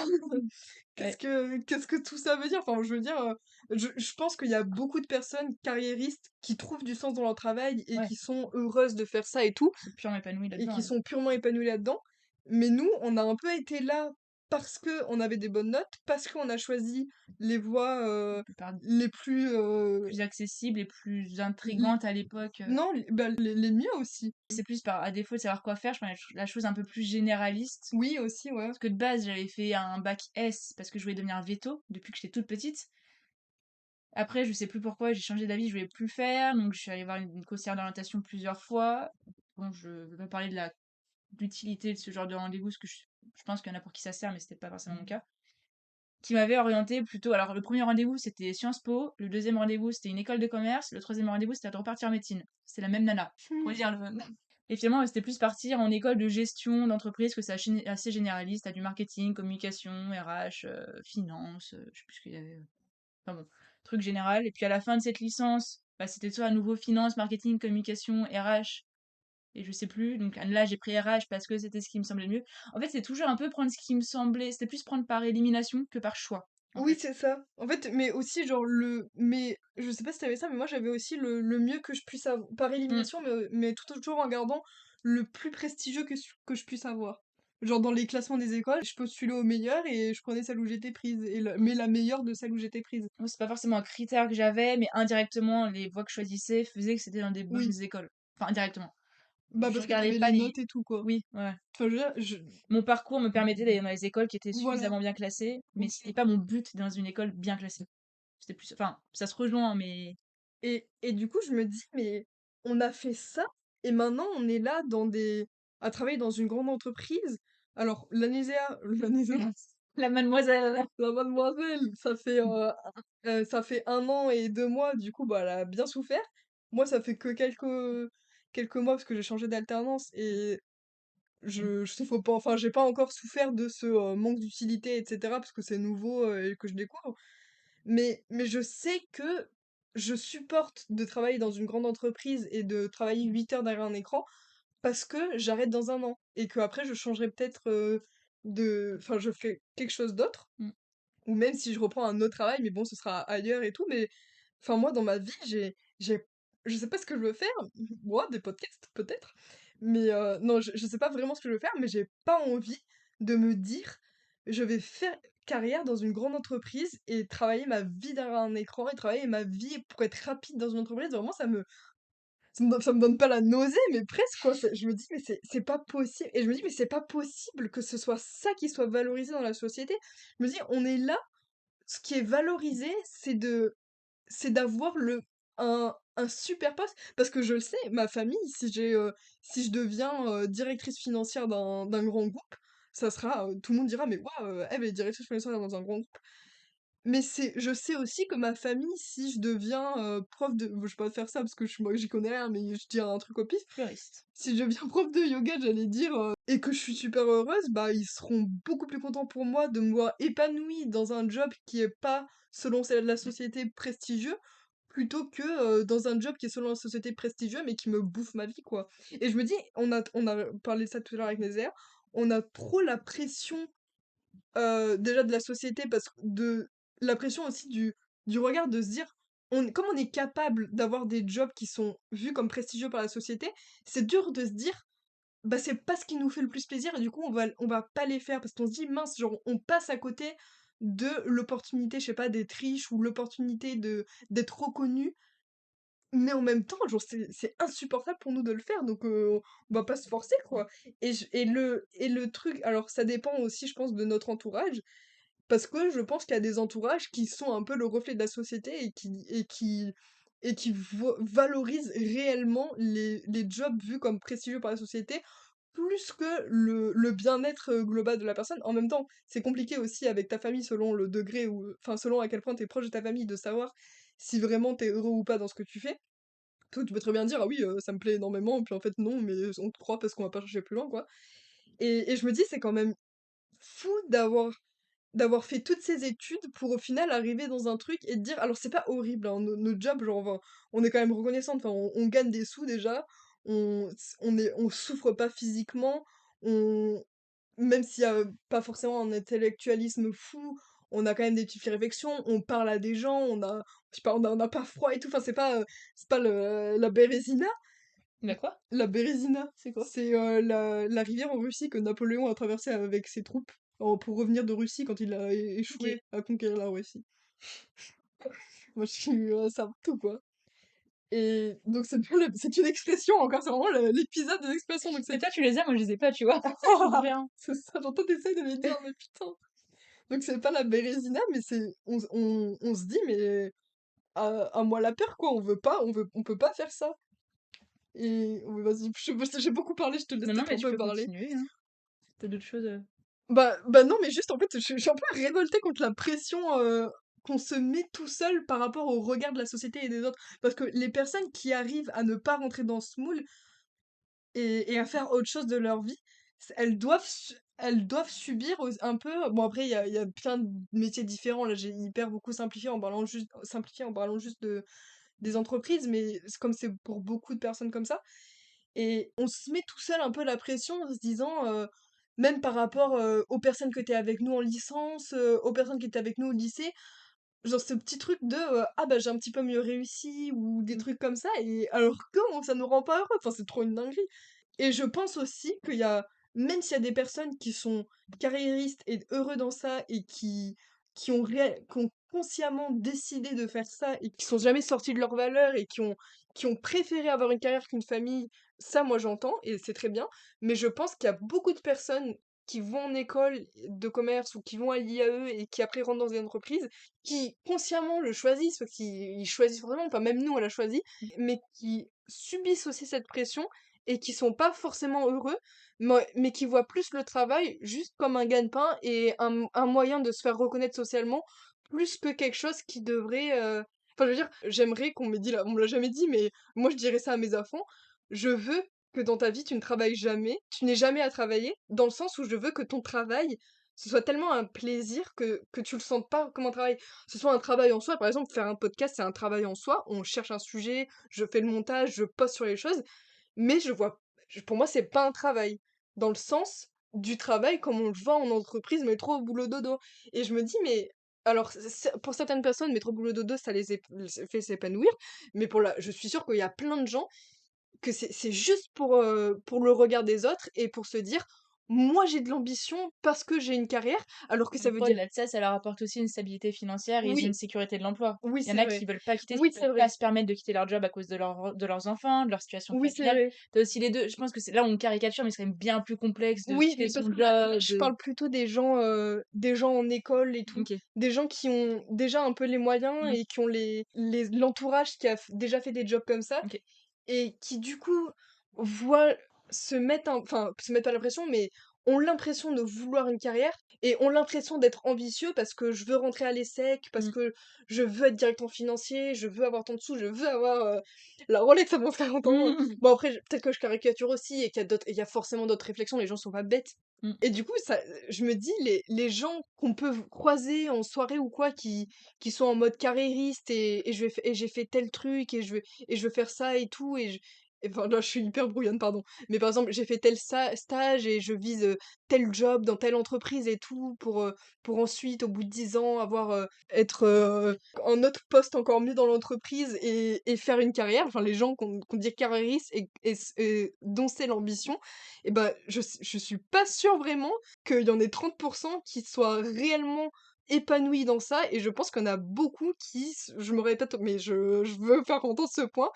ouais, qu'est-ce que tout ça veut dire? Enfin, je veux dire, je pense qu'il y a beaucoup de personnes carriéristes qui trouvent du sens dans leur travail et ouais, qui sont heureuses de faire ça et tout, qui sont purement épanouis et là-dedans, qui ouais. sont purement épanouies là-dedans. Mais nous, on a un peu été là parce que on avait des bonnes notes, parce qu'on a choisi les voies, La plupart les plus, plus accessibles et plus l intrigantes à l'époque. non, bah, les mieux aussi. C'est plus par à défaut de savoir quoi faire, je prenais la chose un peu plus généraliste. Oui, aussi, ouais. Parce que de base, j'avais fait un bac S parce que je voulais devenir veto depuis que j'étais toute petite. Après, je sais plus pourquoi, j'ai changé d'avis, je voulais plus le faire, donc je suis allée voir une conseillère d'orientation plusieurs fois. Bon, je veux pas parler de l'utilité de ce genre de rendez-vous, parce que je pense qu'il y en a pour qui ça sert, mais c'était pas forcément mon cas. Qui m'avait orienté plutôt. Alors, le premier rendez-vous, c'était Sciences Po, le deuxième rendez-vous, c'était une école de commerce, le troisième rendez-vous, c'était de repartir en médecine. C'était la même nana. Pour dire le. Et finalement, c'était plus partir en école de gestion d'entreprise, que c'est assez généraliste. T'as du marketing, communication, RH, finance, je sais plus ce qu'il y avait. Enfin bon, truc général. Et puis à la fin de cette licence, bah, c'était soit à nouveau finance, marketing, communication, RH, et je sais plus. Donc là, j'ai pris RH parce que c'était ce qui me semblait le mieux. En fait, c'est toujours un peu prendre ce qui me semblait. C'était plus prendre par élimination que par choix, en Oui, fait. c'est ça. En fait, mais aussi, genre, mais je sais pas si t'avais ça, mais moi, j'avais aussi le mieux que je puisse avoir, par Mm. élimination, mais tout toujours en gardant le plus prestigieux que je puisse avoir. Genre, dans les classements des écoles, je postulais au meilleur et je prenais celle où j'étais prise, mais la meilleure de celle où j'étais prise. Moi, c'est pas forcément un critère que j'avais, mais indirectement, les voies que je choisissais faisaient que c'était dans des bonnes Oui, écoles. Enfin, indirectement. bah Je parce que regardais t'avais pas les les. notes et tout, quoi. Oui, ouais. Enfin, je veux dire, Mon parcours me permettait d'aller dans les écoles qui étaient voilà. suffisamment bien classées, mais Ok. c'était pas mon but dans une école bien classée. C'était plus. Enfin, ça se rejoint, mais. Et du coup, je me dis, mais on a fait ça, et maintenant on est là à travailler dans une grande entreprise. Alors, l'ANESEA, La mademoiselle. la mademoiselle, ça fait 1 an et 2 mois, du coup, bah, elle a bien souffert. Moi, ça fait que quelques mois parce que j'ai changé d'alternance et je sais faut pas, enfin, j'ai pas encore souffert de ce manque d'utilité, etc., parce que c'est nouveau et que je découvre. Mais je sais que je supporte de travailler dans une grande entreprise et de travailler 8 heures derrière un écran parce que j'arrête dans 1 an et que après je changerai peut-être enfin, je ferai quelque chose d'autre, Mm. ou même si je reprends un autre travail, mais bon, ce sera ailleurs et tout. Mais enfin, moi, dans ma vie, je sais pas ce que je veux faire. Moi, des podcasts, peut-être. Mais non, je sais pas vraiment ce que je veux faire, mais j'ai pas envie de me dire, je vais faire carrière dans une grande entreprise et travailler ma vie derrière un écran et travailler ma vie pour être rapide dans une entreprise. Vraiment, ça me donne pas la nausée, mais presque, quoi. Je me dis, mais c'est pas possible. Et je me dis, mais c'est pas possible que ce soit ça qui soit valorisé dans la société. Je me dis, on est là, ce qui est valorisé, c'est d'avoir un super poste. Parce que je le sais, ma famille, si je deviens directrice financière d'un grand groupe, ça sera, tout le monde dira, mais waouh, elle est directrice financière dans un grand groupe. Mais je sais aussi que ma famille, si je deviens prof de, bon, je vais pas faire ça parce que moi j'y connais rien, mais je dis un truc au pif. Fleuriste. Si je deviens prof de yoga, j'allais dire, et que je suis super heureuse, bah ils seront beaucoup plus contents pour moi de me voir épanouie dans un job qui est pas selon celle de la société prestigieux, plutôt que dans un job qui est selon la société prestigieux mais qui me bouffe ma vie, quoi. Et je me dis, on a parlé de ça tout à l'heure avec Nézéa, on a trop la pression, déjà de la société, parce que de la pression aussi du regard, de se dire, comme on est capable d'avoir des jobs qui sont vus comme prestigieux par la société, c'est dur de se dire, bah c'est pas ce qui nous fait le plus plaisir et du coup on va pas les faire parce qu'on se dit, mince, genre on passe à côté de l'opportunité, je sais pas, d'être riche ou l'opportunité d'être reconnu, mais en même temps, genre, c'est insupportable pour nous de le faire, donc on va pas se forcer, quoi. Et le truc, alors ça dépend aussi, je pense, de notre entourage, parce que je pense qu'il y a des entourages qui sont un peu le reflet de la société et qui valorisent réellement les jobs vus comme prestigieux par la société, plus que le bien-être global de la personne. En même temps, c'est compliqué aussi avec ta famille selon le degré ou, enfin, selon à quel point t'es proche de ta famille, de savoir si vraiment t'es heureux ou pas dans ce que tu fais. Toi, tu peux très bien dire, ah oui, ça me plaît énormément, puis en fait, non, mais on te croit parce qu'on va pas chercher plus loin, quoi. Et je me dis, c'est quand même fou d'avoir fait toutes ces études pour au final arriver dans un truc et te dire, alors c'est pas horrible, hein, notre job, genre, on est quand même reconnaissante, enfin, on gagne des sous déjà, on souffre pas physiquement, on même s'il y a pas forcément un intellectualisme fou, on a quand même des petites réflexions, on parle à des gens, je sais pas, on a pas froid et tout. Enfin, c'est pas la Bérésina. Bah quoi? La Bérésina, C'est quoi? c'est la rivière en Russie que Napoléon a traversée avec ses troupes pour revenir de Russie quand il a Ok. échoué à conquérir la Russie. Moi, je suis ça tout quoi. Et donc c'est une expression encore, c'est vraiment l'épisode des expressions. Donc Mais c'est toi, tu les as, moi, je les ai pas, tu vois. Ça change rien. c'est ça, j'entends t'essayes de les dire, mais putain. Donc c'est pas la Bérésina, mais on se dit mais à moi la peur quoi, on peut pas faire ça. Et oui, vas-y, j'ai beaucoup parlé, je te laisse Non, non, peut-être mais un tu peu peux parler. continuer, hein. T'as d'autres choses. Bah non, mais juste en fait, je suis un peu révoltée contre la pression qu'on se met tout seul par rapport au regard de la société et des autres. Parce que les personnes qui arrivent à ne pas rentrer dans ce moule et à faire autre chose de leur vie, elles doivent subir un peu. Bon, après, il y a plein de métiers différents. Là, j'ai hyper beaucoup simplifié en parlant juste des entreprises, mais c'est comme c'est pour beaucoup de personnes comme ça. Et on se met tout seul un peu la pression en se disant, même par rapport aux personnes que t'es avec nous en licence, aux personnes qui étaient avec nous au lycée, genre ce petit truc de ah bah j'ai un petit peu mieux réussi ou des Mmh. trucs comme ça, et alors comment ça nous rend pas heureux? Enfin, c'est trop une dinguerie. Et je pense aussi qu'il y a, même s'il y a des personnes qui sont carriéristes et heureux dans ça et qui ont consciemment décidé de faire ça et qui sont jamais sortis de leurs valeurs et qui ont préféré avoir une carrière qu'une famille, ça moi j'entends et c'est très bien. Mais je pense qu'il y a beaucoup de personnes qui vont en école de commerce ou qui vont à l'IAE et qui après rentrent dans des entreprises, qui consciemment le choisissent, parce qu'ils choisissent vraiment, enfin même nous on l'a choisi, mais qui subissent aussi cette pression et qui sont pas forcément heureux, mais qui voient plus le travail juste comme un gagne-pain et un moyen de se faire reconnaître socialement, plus que quelque chose qui devrait... Enfin, je veux dire, j'aimerais qu'on me dise, on me l'a jamais dit, mais moi je dirais ça à mes enfants, je veux que dans ta vie tu ne travailles jamais, tu n'aies jamais à travailler, dans le sens où je veux que ton travail, ce soit tellement un plaisir que tu le sentes pas comme un travail. Ce soit un travail en soi, par exemple, faire un podcast, c'est un travail en soi, on cherche un sujet, je fais le montage, je poste sur les choses, mais pour moi, c'est pas un travail. Dans le sens du travail comme on le voit en entreprise, métro, au boulot, dodo. Et je me dis, mais alors, pour certaines personnes, métro, boulot, dodo, les fait s'épanouir, mais je suis sûre qu'il y a plein de gens que c'est juste pour le regard des autres et pour se dire, moi j'ai de l'ambition parce que j'ai une carrière, alors que ça veut dire, Au-delà de ça, ça leur apporte aussi une stabilité financière et ils ont une oui, sécurité de l'emploi. oui, Il y en c'est a vrai. qui veulent pas quitter, Oui, qui c'est peuvent pas vrai. se permettre de quitter leur job à cause de leurs enfants, de leur situation Oui, c'est familiale. vrai. T'as aussi les deux. Je pense que c'est là où on caricature, mais c'est quand même bien plus complexe de Oui, quitter mais parce son que là, job, je de... parle plutôt des gens en école et tout. Ok. Des gens qui ont déjà un peu les moyens Mm. et qui ont l'entourage qui a déjà fait des jobs comme ça Ok. et qui, du coup, voient enfin, se mettent pas la pression, mais ont l'impression de vouloir une carrière et ont l'impression d'être ambitieux parce que je veux rentrer à l'ESSEC, parce Mm. que je veux être directeur financier, je veux avoir tant de sous, je veux avoir la Rolex avant 40 ans. Mm. Bon, après, peut-être que je caricature aussi et il y a forcément d'autres réflexions, les gens sont pas bêtes. Mm. Et du coup, je me dis, les gens qu'on peut croiser en soirée ou quoi, qui sont en mode carriériste et j'ai fait tel truc et je veux faire ça et tout, enfin là, je suis hyper brouillonne, pardon. Mais par exemple, j'ai fait tel stage et je vise tel job dans telle entreprise et tout pour ensuite, au bout de 10 ans, être en autre poste encore mieux dans l'entreprise et faire une carrière. Enfin, les gens qu'on dit carriéristes et dont c'est l'ambition, et ben, je suis pas sûre vraiment qu'il y en ait 30% qui soient réellement épanouis dans ça, et je pense qu'il y en a beaucoup je me répète, mais je veux faire entendre ce point,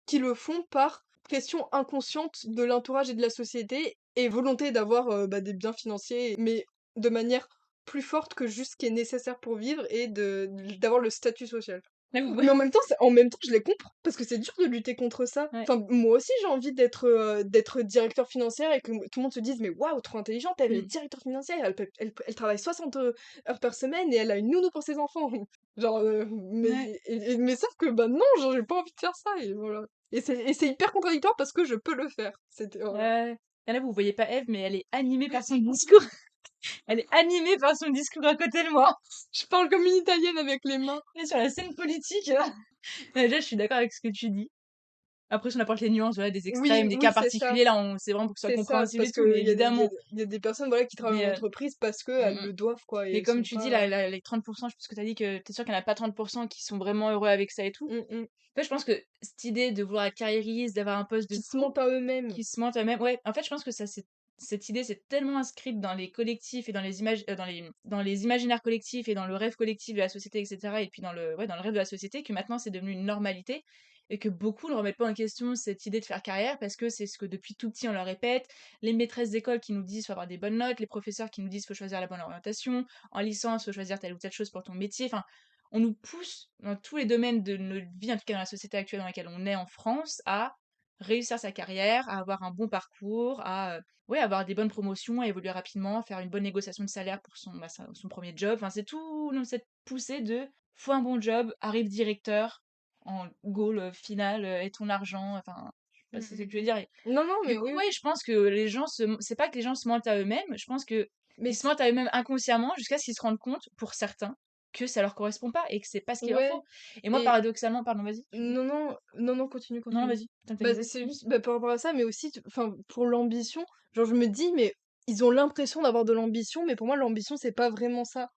qui le font par pression inconsciente de l'entourage et de la société et volonté d'avoir des biens financiers, mais de manière plus forte que juste ce qui est nécessaire pour vivre et d'avoir le statut social. Ouais, Mais en même temps, je les comprends, parce que c'est dur de lutter contre ça. ouais. Enfin, moi aussi, j'ai envie d'être directeur financier et que tout le monde se dise, mais waouh, trop intelligente, elle est Mm. directeur financière, elle travaille 60 heures par semaine et elle a une nounou pour ses enfants. Genre, Ouais. mais sauf que, bah non, genre, j'ai pas envie de faire ça, et voilà. Et c'est hyper contradictoire parce que je peux le faire. Voilà. Et là, vous voyez pas Eve, mais elle est animée par son discours. Elle est animée par son discours à côté de moi. Je parle comme une italienne avec les mains. Et sur la scène politique, déjà, je suis d'accord avec ce que tu dis. Après, si on apporte les nuances, voilà, des Oui, extrêmes, des oui, cas particuliers, là, c'est vraiment pour que ce soit c'est ça, compréhensible et parce tout, mais qu'il y a des évidemment. il y a des personnes, voilà, qui travaillent Mais, en entreprise parce mmh qu'elles mh. le doivent, quoi, et Mais elles comme sont tu dis, pas, les 30 je pense que tu as dit que tu es sûr qu'il y en a pas 30 qui sont vraiment heureux avec ça et tout. mmh mh, En fait, je pense que cette idée de vouloir être carriériste, d'avoir un poste de qui se fou, mentent à eux-mêmes. qui se mentent eux-mêmes, ouais, en fait, je pense que ça, c'est cette idée, c'est tellement inscrite dans les collectifs et dans les images, dans les imaginaires collectifs et dans le rêve collectif de la société, et cetera, et puis dans le rêve de la société, que maintenant c'est devenu une normalité et que beaucoup ne remettent pas en question cette idée de faire carrière parce que c'est ce que depuis tout petit on leur répète, les maîtresses d'école qui nous disent faut avoir des bonnes notes, les professeurs qui nous disent faut choisir la bonne orientation, en licence faut choisir telle ou telle chose pour ton métier, enfin, on nous pousse dans tous les domaines de notre vie, en tout cas dans la société actuelle dans laquelle on est en France, à réussir sa carrière, à avoir un bon parcours, à ouais, avoir des bonnes promotions, à évoluer rapidement, faire une bonne négociation de salaire pour son premier job. Enfin, c'est tout dans cette poussée de faut un bon job, arrive directeur, en goal final, et ton argent. Enfin, je sais pas Mmh si c'est ce mh. que je veux dire. Et Non, non, du mais coup, oui, ouais, je pense que les gens c'est pas que les gens se mentent à eux-mêmes, je pense que mais ils se c mentent à eux-mêmes inconsciemment jusqu'à ce qu'ils se rendent compte, pour certains, que ça leur correspond pas et que c'est pas ce qu'il leur ouais, faut. Et moi, et paradoxalement, pardon, vas-y, tu dis? non, non, non, non, continue, Non, non, continue. vas-y, Bah, t'inquiète. c'est juste, bah, par rapport à ça, mais aussi, enfin, pour l'ambition, genre, je me dis, mais ils ont l'impression d'avoir de l'ambition, mais pour moi, l'ambition, c'est pas vraiment ça.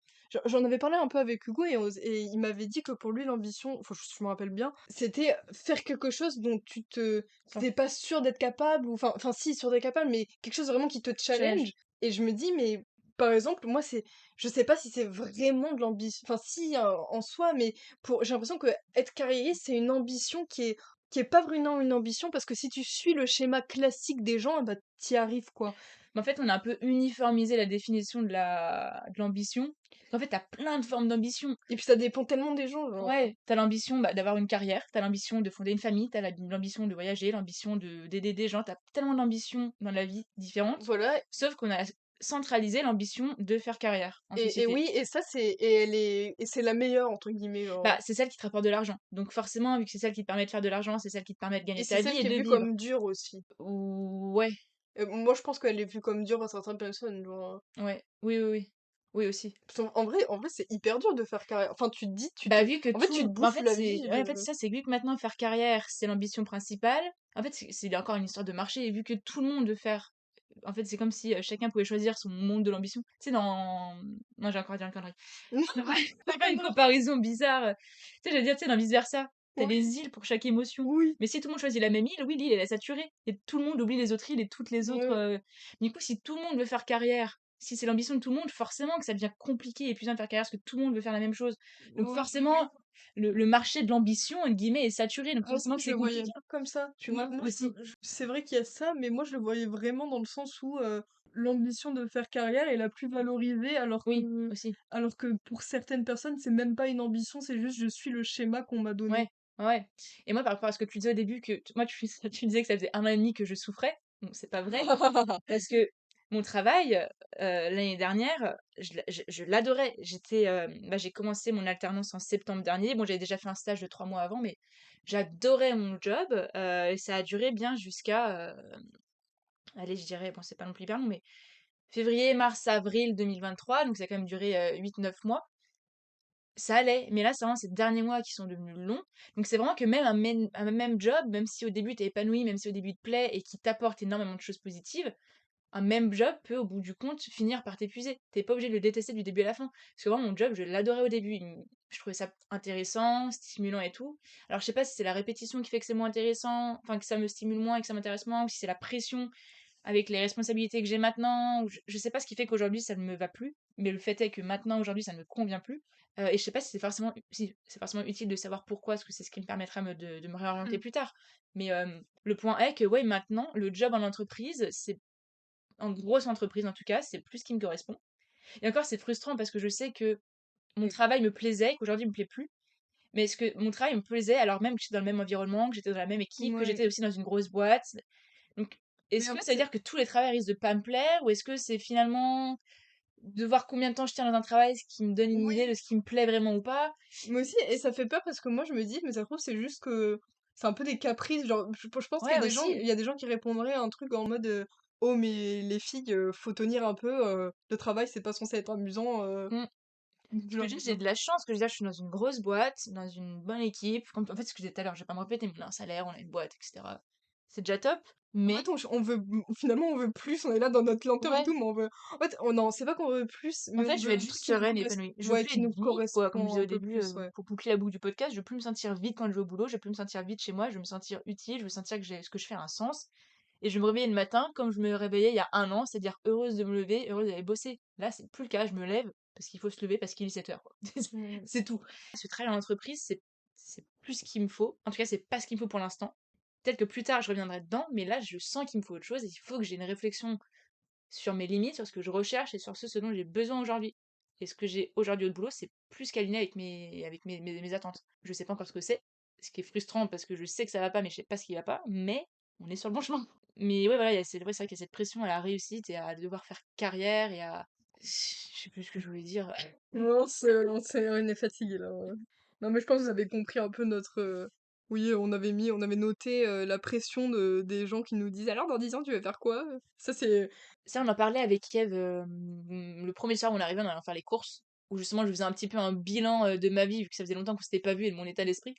J'en avais parlé un peu avec Hugo et il m'avait dit que pour lui, l'ambition, enfin, je me rappelle bien, c'était faire quelque chose dont t'es pas sûr d'être capable, ou enfin, si, sûr d'être capable, mais quelque chose vraiment qui te Challenge. challenge. Et je me dis, mais par exemple, moi, je sais pas si c'est vraiment de l'ambition, enfin, si, en soi, mais j'ai l'impression que être carriériste, c'est une ambition qui est pas vraiment une ambition, parce que si tu suis le schéma classique des gens, bah, t'y arrives, quoi. Mais en fait, on a un peu uniformisé la définition de l'ambition. En fait, t'as plein de formes d'ambition. Et puis ça dépend tellement des gens, genre. Ouais, t'as l'ambition d'avoir une carrière, t'as l'ambition de fonder une famille, l'ambition de voyager, l'ambition d'aider des gens, t'as tellement d'ambitions dans la vie différentes, Voilà. sauf qu'on a centralisé l'ambition de faire carrière en Et société. oui, et ça, c'est la meilleure, entre guillemets, Bah, genre. c'est celle qui te rapporte de l'argent. Donc forcément, vu que c'est celle qui te permet de faire de l'argent, c'est celle qui te permet de Et gagner c'est ta celle vie et qui est de vue vivre. comme dure aussi. Ou ouais, Moi, je pense qu'elle est vue comme dure par certaines personnes, genre. ouais, oui, oui, oui. Oui aussi. Parce en vrai, c'est hyper dur de faire carrière. Enfin, tu te dis, Bah, vu que en fait, tu te bah, en bouffes fait, la vie. en fait, c'est ça, c'est vu que maintenant faire carrière, c'est l'ambition principale. En fait, c'est encore une histoire de marché et vu que tout le monde veut faire en fait, c'est comme si, chacun pouvait choisir son monde de l'ambition. Tu sais, dans non, j'ai encore dit une connerie. C'est pas une comparaison bizarre, tu sais, j'allais dire, tu sais, dans Vice Versa, tu Ouais. des îles pour chaque émotion. Oui. Mais si tout le monde choisit la même île, oui, l'île, elle est saturée et tout le monde oublie les autres îles et toutes les autres, Ouais. du coup, si tout le monde veut faire carrière, si c'est l'ambition de tout le monde, forcément que ça devient compliqué et épuisant de faire carrière parce que tout le monde veut faire la même chose. Donc Oui, oui, oui. forcément, le marché de «l'ambition» entre guillemets est saturé, donc Ah, moi, forcément que je c'est le voyais compliqué. pas comme ça. Tu vois? Moi, Aussi. c'est vrai qu'il y a ça, mais moi, je le voyais vraiment dans le sens où l'ambition de faire carrière est la plus valorisée, Oui, aussi. alors que pour certaines personnes, c'est même pas une ambition, c'est juste je suis le schéma qu'on m'a donné. Ouais, ouais. Et moi, par rapport à ce que tu disais au début, que moi, tu disais que ça faisait 1 an et demi que je souffrais. Bon, c'est pas vrai, parce que mon travail, l'année dernière, je l'adorais. Bah, j'ai commencé mon alternance en septembre dernier. Bon, j'avais déjà fait un stage de 3 mois avant, mais j'adorais mon job, et ça a duré bien jusqu'à, allez, je dirais, bon, c'est pas non plus hyper long, mais février, mars, avril 2023, donc ça a quand même duré, 8-9 mois. Ça allait, mais là, c'est vraiment ces derniers mois qui sont devenus longs. Donc c'est vraiment que même un même job, même si au début tu es épanoui, même si au début il te plaît et qui t'apporte énormément de choses positives, un même job peut, au bout du compte, finir par t'épuiser. T'es pas obligé de le détester du début à la fin. Parce que vraiment, mon job, je l'adorais au début. Je trouvais ça intéressant, stimulant et tout. Alors je sais pas si c'est la répétition qui fait que c'est moins intéressant, enfin que ça me stimule moins et que ça m'intéresse moins, ou si c'est la pression avec les responsabilités que j'ai maintenant, ou je sais pas ce qui fait qu'aujourd'hui ça ne me va plus, mais le fait est que maintenant, aujourd'hui, ça ne me convient plus. Et je sais pas si c'est forcément utile de savoir pourquoi, parce que c'est ce qui me permettra de me réorienter Mm. plus tard. Mais le point est que ouais, maintenant, le job en entreprise, c'est en grosse entreprise en tout cas, c'est plus ce qui me correspond. Et encore, c'est frustrant parce que je sais que mon Et- travail me plaisait, qu'aujourd'hui il me plaît plus. Mais est-ce que mon travail me plaisait alors même que j'étais dans le même environnement, que j'étais dans la même équipe, que Ouais. j'étais aussi dans une grosse boîte? Donc, Mais est-ce en que fait, ça veut dire que tous les travails risquent de pas me plaire ou est-ce que c'est finalement de voir combien de temps je tiens dans un travail, ce qui me donne une idée oui, de ce qui me plaît vraiment ou pas? moi aussi, et ça fait peur parce que moi, je me dis, mais ça se trouve, c'est juste que c'est un peu des caprices. Genre, je pense qu'il y Ouais, a des gens, aussi. il y a des gens qui répondraient à un truc en mode oh, mais les filles, faut tenir un peu, le travail, c'est pas censé être amusant. Mmh. Que Genre, déjà, j'ai de la chance, que je veux dire, je suis dans une grosse boîte, dans une bonne équipe. Comme, en fait, ce que je disais tout à l'heure, je vais pas me répéter, mais on a un salaire, on a une boîte, etc. C'est déjà top. en fait, Mais, on veut, finalement, on veut plus, on est là dans notre lenteur et ouais, tout, mais on veut, en fait, non, c'est pas qu'on veut plus, en mais fait, on je veut vais être un juste truc qui nous sereine et correspond, épanouie. Je veux ouais, plus qui être nous vide, quoi. Comme je correspond disais au un peu début, plus, ouais. pour boucler la boucle du podcast, je veux plus me sentir vide quand je vais au boulot, je veux plus me sentir vide chez moi, je veux me sentir utile, je veux sentir que ce que je fais a un sens. Et je vais me réveiller le matin comme je me réveillais il y a un an, c'est-à-dire heureuse de me lever, heureuse d'aller bosser. Là, c'est plus le cas, je me lève parce qu'il faut se lever parce qu'il est 7 heures, quoi. Mm. C'est tout. Ce travail en entreprise, c'est plus ce qu'il me faut. En tout cas, c'est pas ce qu'il me faut pour l'instant. Peut-être que plus tard, je reviendrai dedans, mais là, je sens qu'il me faut autre chose et il faut que j'ai une réflexion sur mes limites, sur ce que je recherche et sur ce dont j'ai besoin aujourd'hui. Et ce que j'ai aujourd'hui au boulot, c'est plus qu'aligné avec mes attentes. Je sais pas encore ce que c'est, ce qui est frustrant parce que je sais que ça va pas, mais je sais pas ce qui va pas, mais on est sur le bon chemin. Mais ouais, voilà, c'est vrai qu'il y a cette pression à la réussite et à devoir faire carrière et à. Je sais plus ce que je voulais dire. Non, on est fatigué là, ouais. Non, mais je pense que vous avez compris un peu notre. Oui, on avait noté la pression des gens qui nous disent alors dans 10 ans tu vas faire quoi? Ça, c'est. Ça, on en parlait avec Eve le premier soir où on arrivait, on allait faire les courses, où justement je faisais un petit peu un bilan de ma vie, vu que ça faisait longtemps qu'on s'était pas vu et de mon état d'esprit.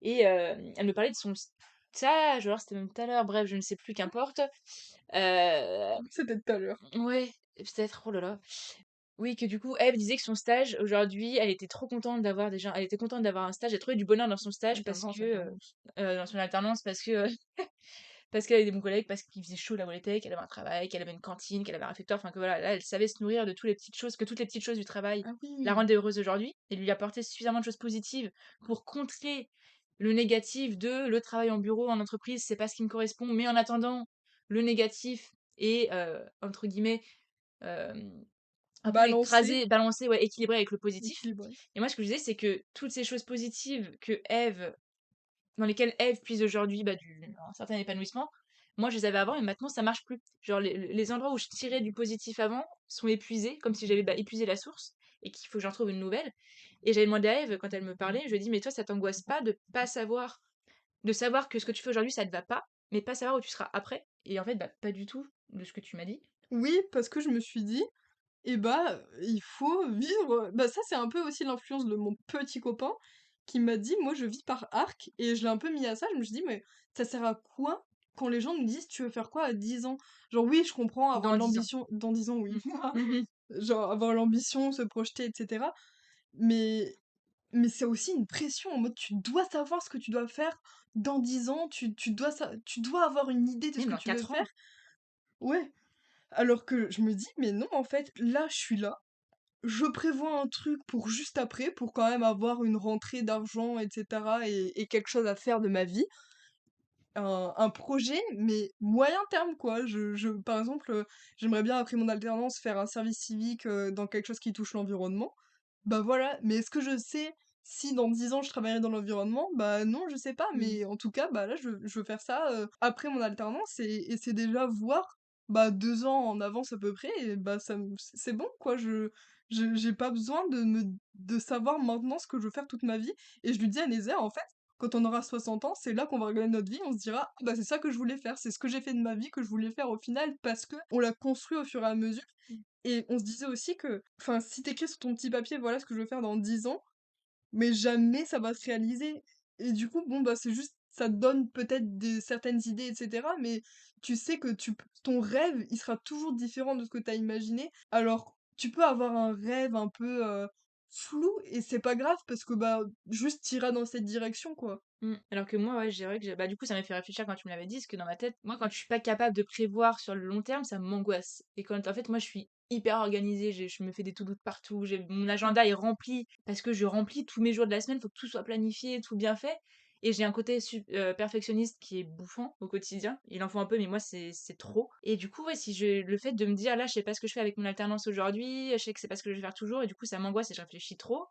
Et elle me parlait de son stage, alors c'était même tout à l'heure, bref, je ne sais plus, qu'importe. Euh, C'était tout à l'heure. ouais, peut-être, oh là là. Oui, que du coup, Eve disait que son stage, aujourd'hui, elle était trop contente d'avoir déjà, elle était contente d'avoir un stage, elle trouvait du bonheur dans son stage parce Alternance, que, alternance. dans son alternance, parce que, parce qu'elle avait des bons collègues, parce qu'il faisait chaud là où elle était, qu'elle avait un travail, qu'elle avait une cantine, qu'elle avait un réfectoire, enfin que voilà, là, elle savait se nourrir de toutes les petites choses, que toutes les petites choses du travail Ah la oui! rendaient heureuse aujourd'hui, et lui apportaient suffisamment de choses positives pour contrer le négatif de le travail en bureau, en entreprise, c'est pas ce qui me correspond, mais en attendant, le négatif est, entre guillemets, euh, un peu Balancer, écrasé, balancé, ouais, équilibré avec le positif. équilibré. Et moi, ce que je disais, c'est que toutes ces choses positives dans lesquelles Eve puise aujourd'hui bah, un certain épanouissement, moi je les avais avant et maintenant ça marche plus. Genre les endroits où je tirais du positif avant sont épuisés, comme si j'avais épuisé la source et qu'il faut que j'en trouve une nouvelle. Et j'avais demandé à Eve quand elle me parlait, je lui ai dit mais toi ça t'angoisse pas de pas savoir, de savoir que ce que tu fais aujourd'hui ça te va pas, mais pas savoir où tu seras après. Et en fait bah pas du tout de ce que tu m'as dit. Oui, parce que je me suis dit, eh bah, il faut vivre. Bah, ça, c'est un peu aussi l'influence de mon petit copain qui m'a dit, moi, je vis par arc, et je l'ai un peu mis à ça. Je me suis dit, mais ça sert à quoi quand les gens nous disent, tu veux faire quoi à 10 ans? Genre, oui, je comprends, avoir Dans de 10 ans. l'ambition, dans 10 ans, oui. Mhm. Genre, avoir l'ambition, se projeter, etc. Mais, mais c'est aussi une pression en mode, tu dois savoir ce que tu dois faire dans 10 ans, tu dois avoir une idée de ce Même que dans tu veux 4 faire. ans. Ouais. Alors que je me dis, mais non, en fait, là, je suis là. Je prévois un truc pour juste après, pour quand même avoir une rentrée d'argent, etc. Et quelque chose à faire de ma vie. Un projet, mais moyen terme, quoi. Par exemple, j'aimerais bien, après mon alternance, faire un service civique dans quelque chose qui touche l'environnement. Bah voilà, mais est-ce que je sais si dans 10 ans je travaillerai dans l'environnement? Bah non, je sais pas, Mhm. mais en tout cas, bah là, je veux faire ça après mon alternance et c'est déjà voir bah 2 ans en avance à peu près, et bah c'est bon, quoi. J'ai pas besoin de savoir maintenant ce que je veux faire toute ma vie. Et je lui dis à Nézet, en fait, quand on aura 60 ans, c'est là qu'on va regarder notre vie, on se dira, ah bah c'est ça que je voulais faire, c'est ce que j'ai fait de ma vie que je voulais faire au final, parce que on l'a construit au fur et à mesure. Et on se disait aussi que, enfin, si t'écris sur ton petit papier, voilà ce que je veux faire dans 10 ans, mais jamais ça va se réaliser. Et du coup, bon, bah, c'est juste, ça te donne peut-être certaines idées, etc. Mais tu sais que ton rêve, il sera toujours différent de ce que t'as imaginé. Alors, tu peux avoir un rêve un peu flou, et c'est pas grave, parce que, bah, juste t'iras dans cette direction, quoi. Alors que moi, ouais, je dirais que bah, du coup, ça m'a fait réfléchir quand tu me l'avais dit, parce que dans ma tête, moi, quand je suis pas capable de prévoir sur le long terme, ça m'angoisse. Et quand, en fait, moi, je suis hyper organisée, je me fais des to-do de partout, mon agenda est rempli, parce que je remplis tous mes jours de la semaine, faut que tout soit planifié, tout bien fait. Et j'ai un côté perfectionniste qui est bouffant au quotidien. Il en faut un peu, mais moi, c'est trop. Et du coup, ouais, si le fait de me dire, là, je sais pas ce que je fais avec mon alternance aujourd'hui, je sais que c'est pas ce que je vais faire toujours, et du coup, ça m'angoisse et je réfléchis trop.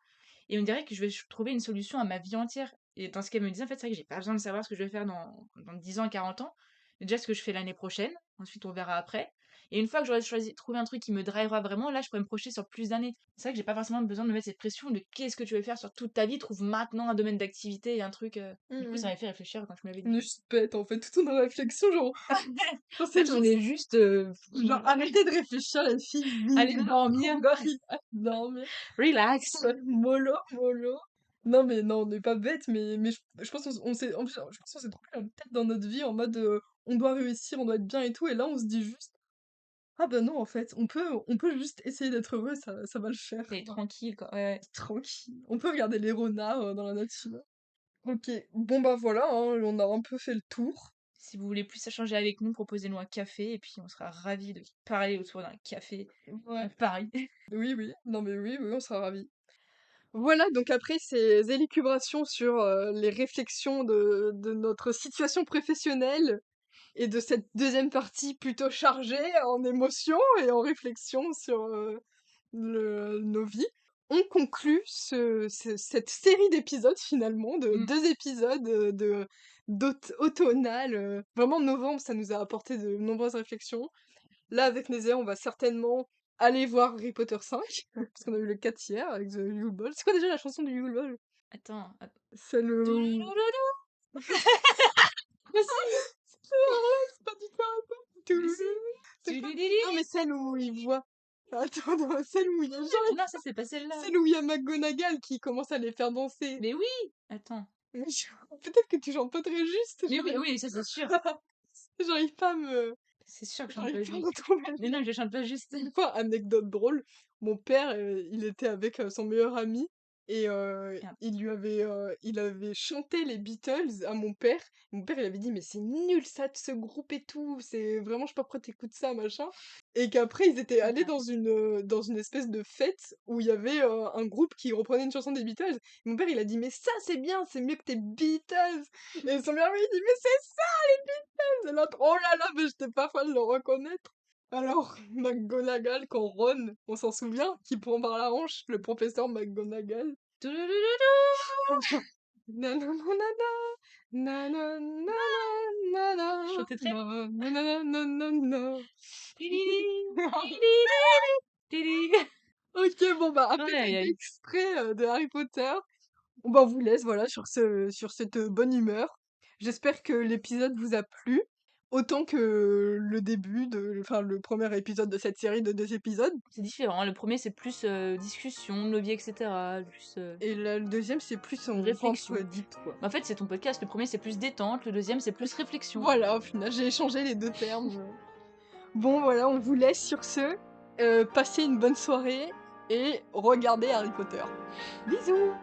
Et on dirait que je vais trouver une solution à ma vie entière. Et dans ce qu'elle me disait, en fait, c'est vrai que j'ai pas besoin de savoir ce que je vais faire dans 10 ans, 40 ans. Déjà, ce que je fais l'année prochaine. Ensuite, on verra après. Et une fois que j'aurai trouvé un truc qui me drivera vraiment, là, je pourrais me projeter sur plus d'années. C'est vrai que j'ai pas forcément besoin de me mettre cette pression de qu'est-ce que tu veux faire sur toute ta vie, trouve maintenant un domaine d'activité et un truc. Du coup, ça m'a fait réfléchir quand tu m'avais On dit. est juste bête, en fait, toute notre réflexion, genre, En c'est fait, on juste, est juste. genre, arrêtez de réfléchir, les filles, Allez vivez, dormir, on va dormir. relax. Ouais, mollo, mollo. Non, mais non, on n'est pas bête, mais je pense qu'on s'est, en plus, je pense qu'on s'est trop pris la tête dans notre vie en mode on doit réussir, on doit être bien et tout, et là on se dit juste, ah bah non, en fait, on peut juste essayer d'être heureux, ça va le faire. T'es tranquille, quoi. Ouais, ouais. Tranquille. On peut regarder les renards dans la nature. Ok, bon bah voilà, hein, on a un peu fait le tour. Si vous voulez plus échanger avec nous, proposez-nous un café et puis on sera ravis de parler autour d'un café à Ouais, Paris. oui, oui, non mais oui, oui, on sera ravis. Voilà, donc après ces élucubrations sur les réflexions de notre situation professionnelle et de cette deuxième partie plutôt chargée en émotions et en réflexion sur nos vies, on conclut cette série d'épisodes finalement, de Mm. 2 épisodes automnal. Vraiment, novembre, ça nous a apporté de nombreuses réflexions. Là, avec Nézé, on va certainement aller voir Harry Potter 5, parce qu'on a eu le 4 hier avec The Yule Ball. C'est quoi déjà la chanson du Yule Ball? Attends. C'est le... Toulouloulou. Mais si, c'est pas du tout Harry Potter. Mais si. C'est quoi? Tululili. Non, mais celle où il voit... Attends, non, celle où il y a Non, ça c'est pas celle-là. celle où il y a McGonagall qui commence à les faire danser. Mais oui. Attends. Mais peut-être que tu chantes pas très juste, Mais oui, oui, ça c'est sûr. j'arrive pas à me... C'est sûr que je chante pas J'arrive pas à juste. retrouver le Mais non, je chante pas juste. Une fois, anecdote drôle, mon père, il était avec son meilleur ami et Merde. il avait chanté les Beatles à mon père. Mon père, il avait dit, mais c'est nul ça de ce groupe et tout, c'est vraiment, je sais pas pourquoi t'écoutes ça, machin. Et qu'après, ils étaient allés Attends. dans une espèce de fête où il y avait un groupe qui reprenait une chanson des Beatles. Mon père, il a dit, mais ça, c'est bien, c'est mieux que tes Beatles. Et son meilleur ami, il dit, mais c'est ça, les Beatles. Et l'autre, oh là là, mais j'étais pas fan de le reconnaître. Alors, McGonagall, quand Ron, on s'en souvient, qui prend par la hanche le professeur McGonagall. Toulouloulou. Nananana, nananana, Je chantais très. nananana. Tilili, tilili, tilili. Ok, bon bah après Aïe, aïe, cet aïe. extrait de Harry Potter, on vous laisse voilà sur cette bonne humeur. J'espère que l'épisode vous a plu autant que le début enfin le premier épisode de cette série de 2 épisodes. C'est différent. Hein. Le premier, c'est plus discussion, nos vies, etc. Plus Et le deuxième, c'est plus on réflexion. rentre deep, quoi. En fait, c'est ton podcast. Le premier, c'est plus détente. Le deuxième, c'est plus réflexion. Voilà, au final, j'ai échangé les 2 termes. Bon, voilà, on vous laisse sur ce. Passez une bonne soirée et regardez Harry Potter. Bisous!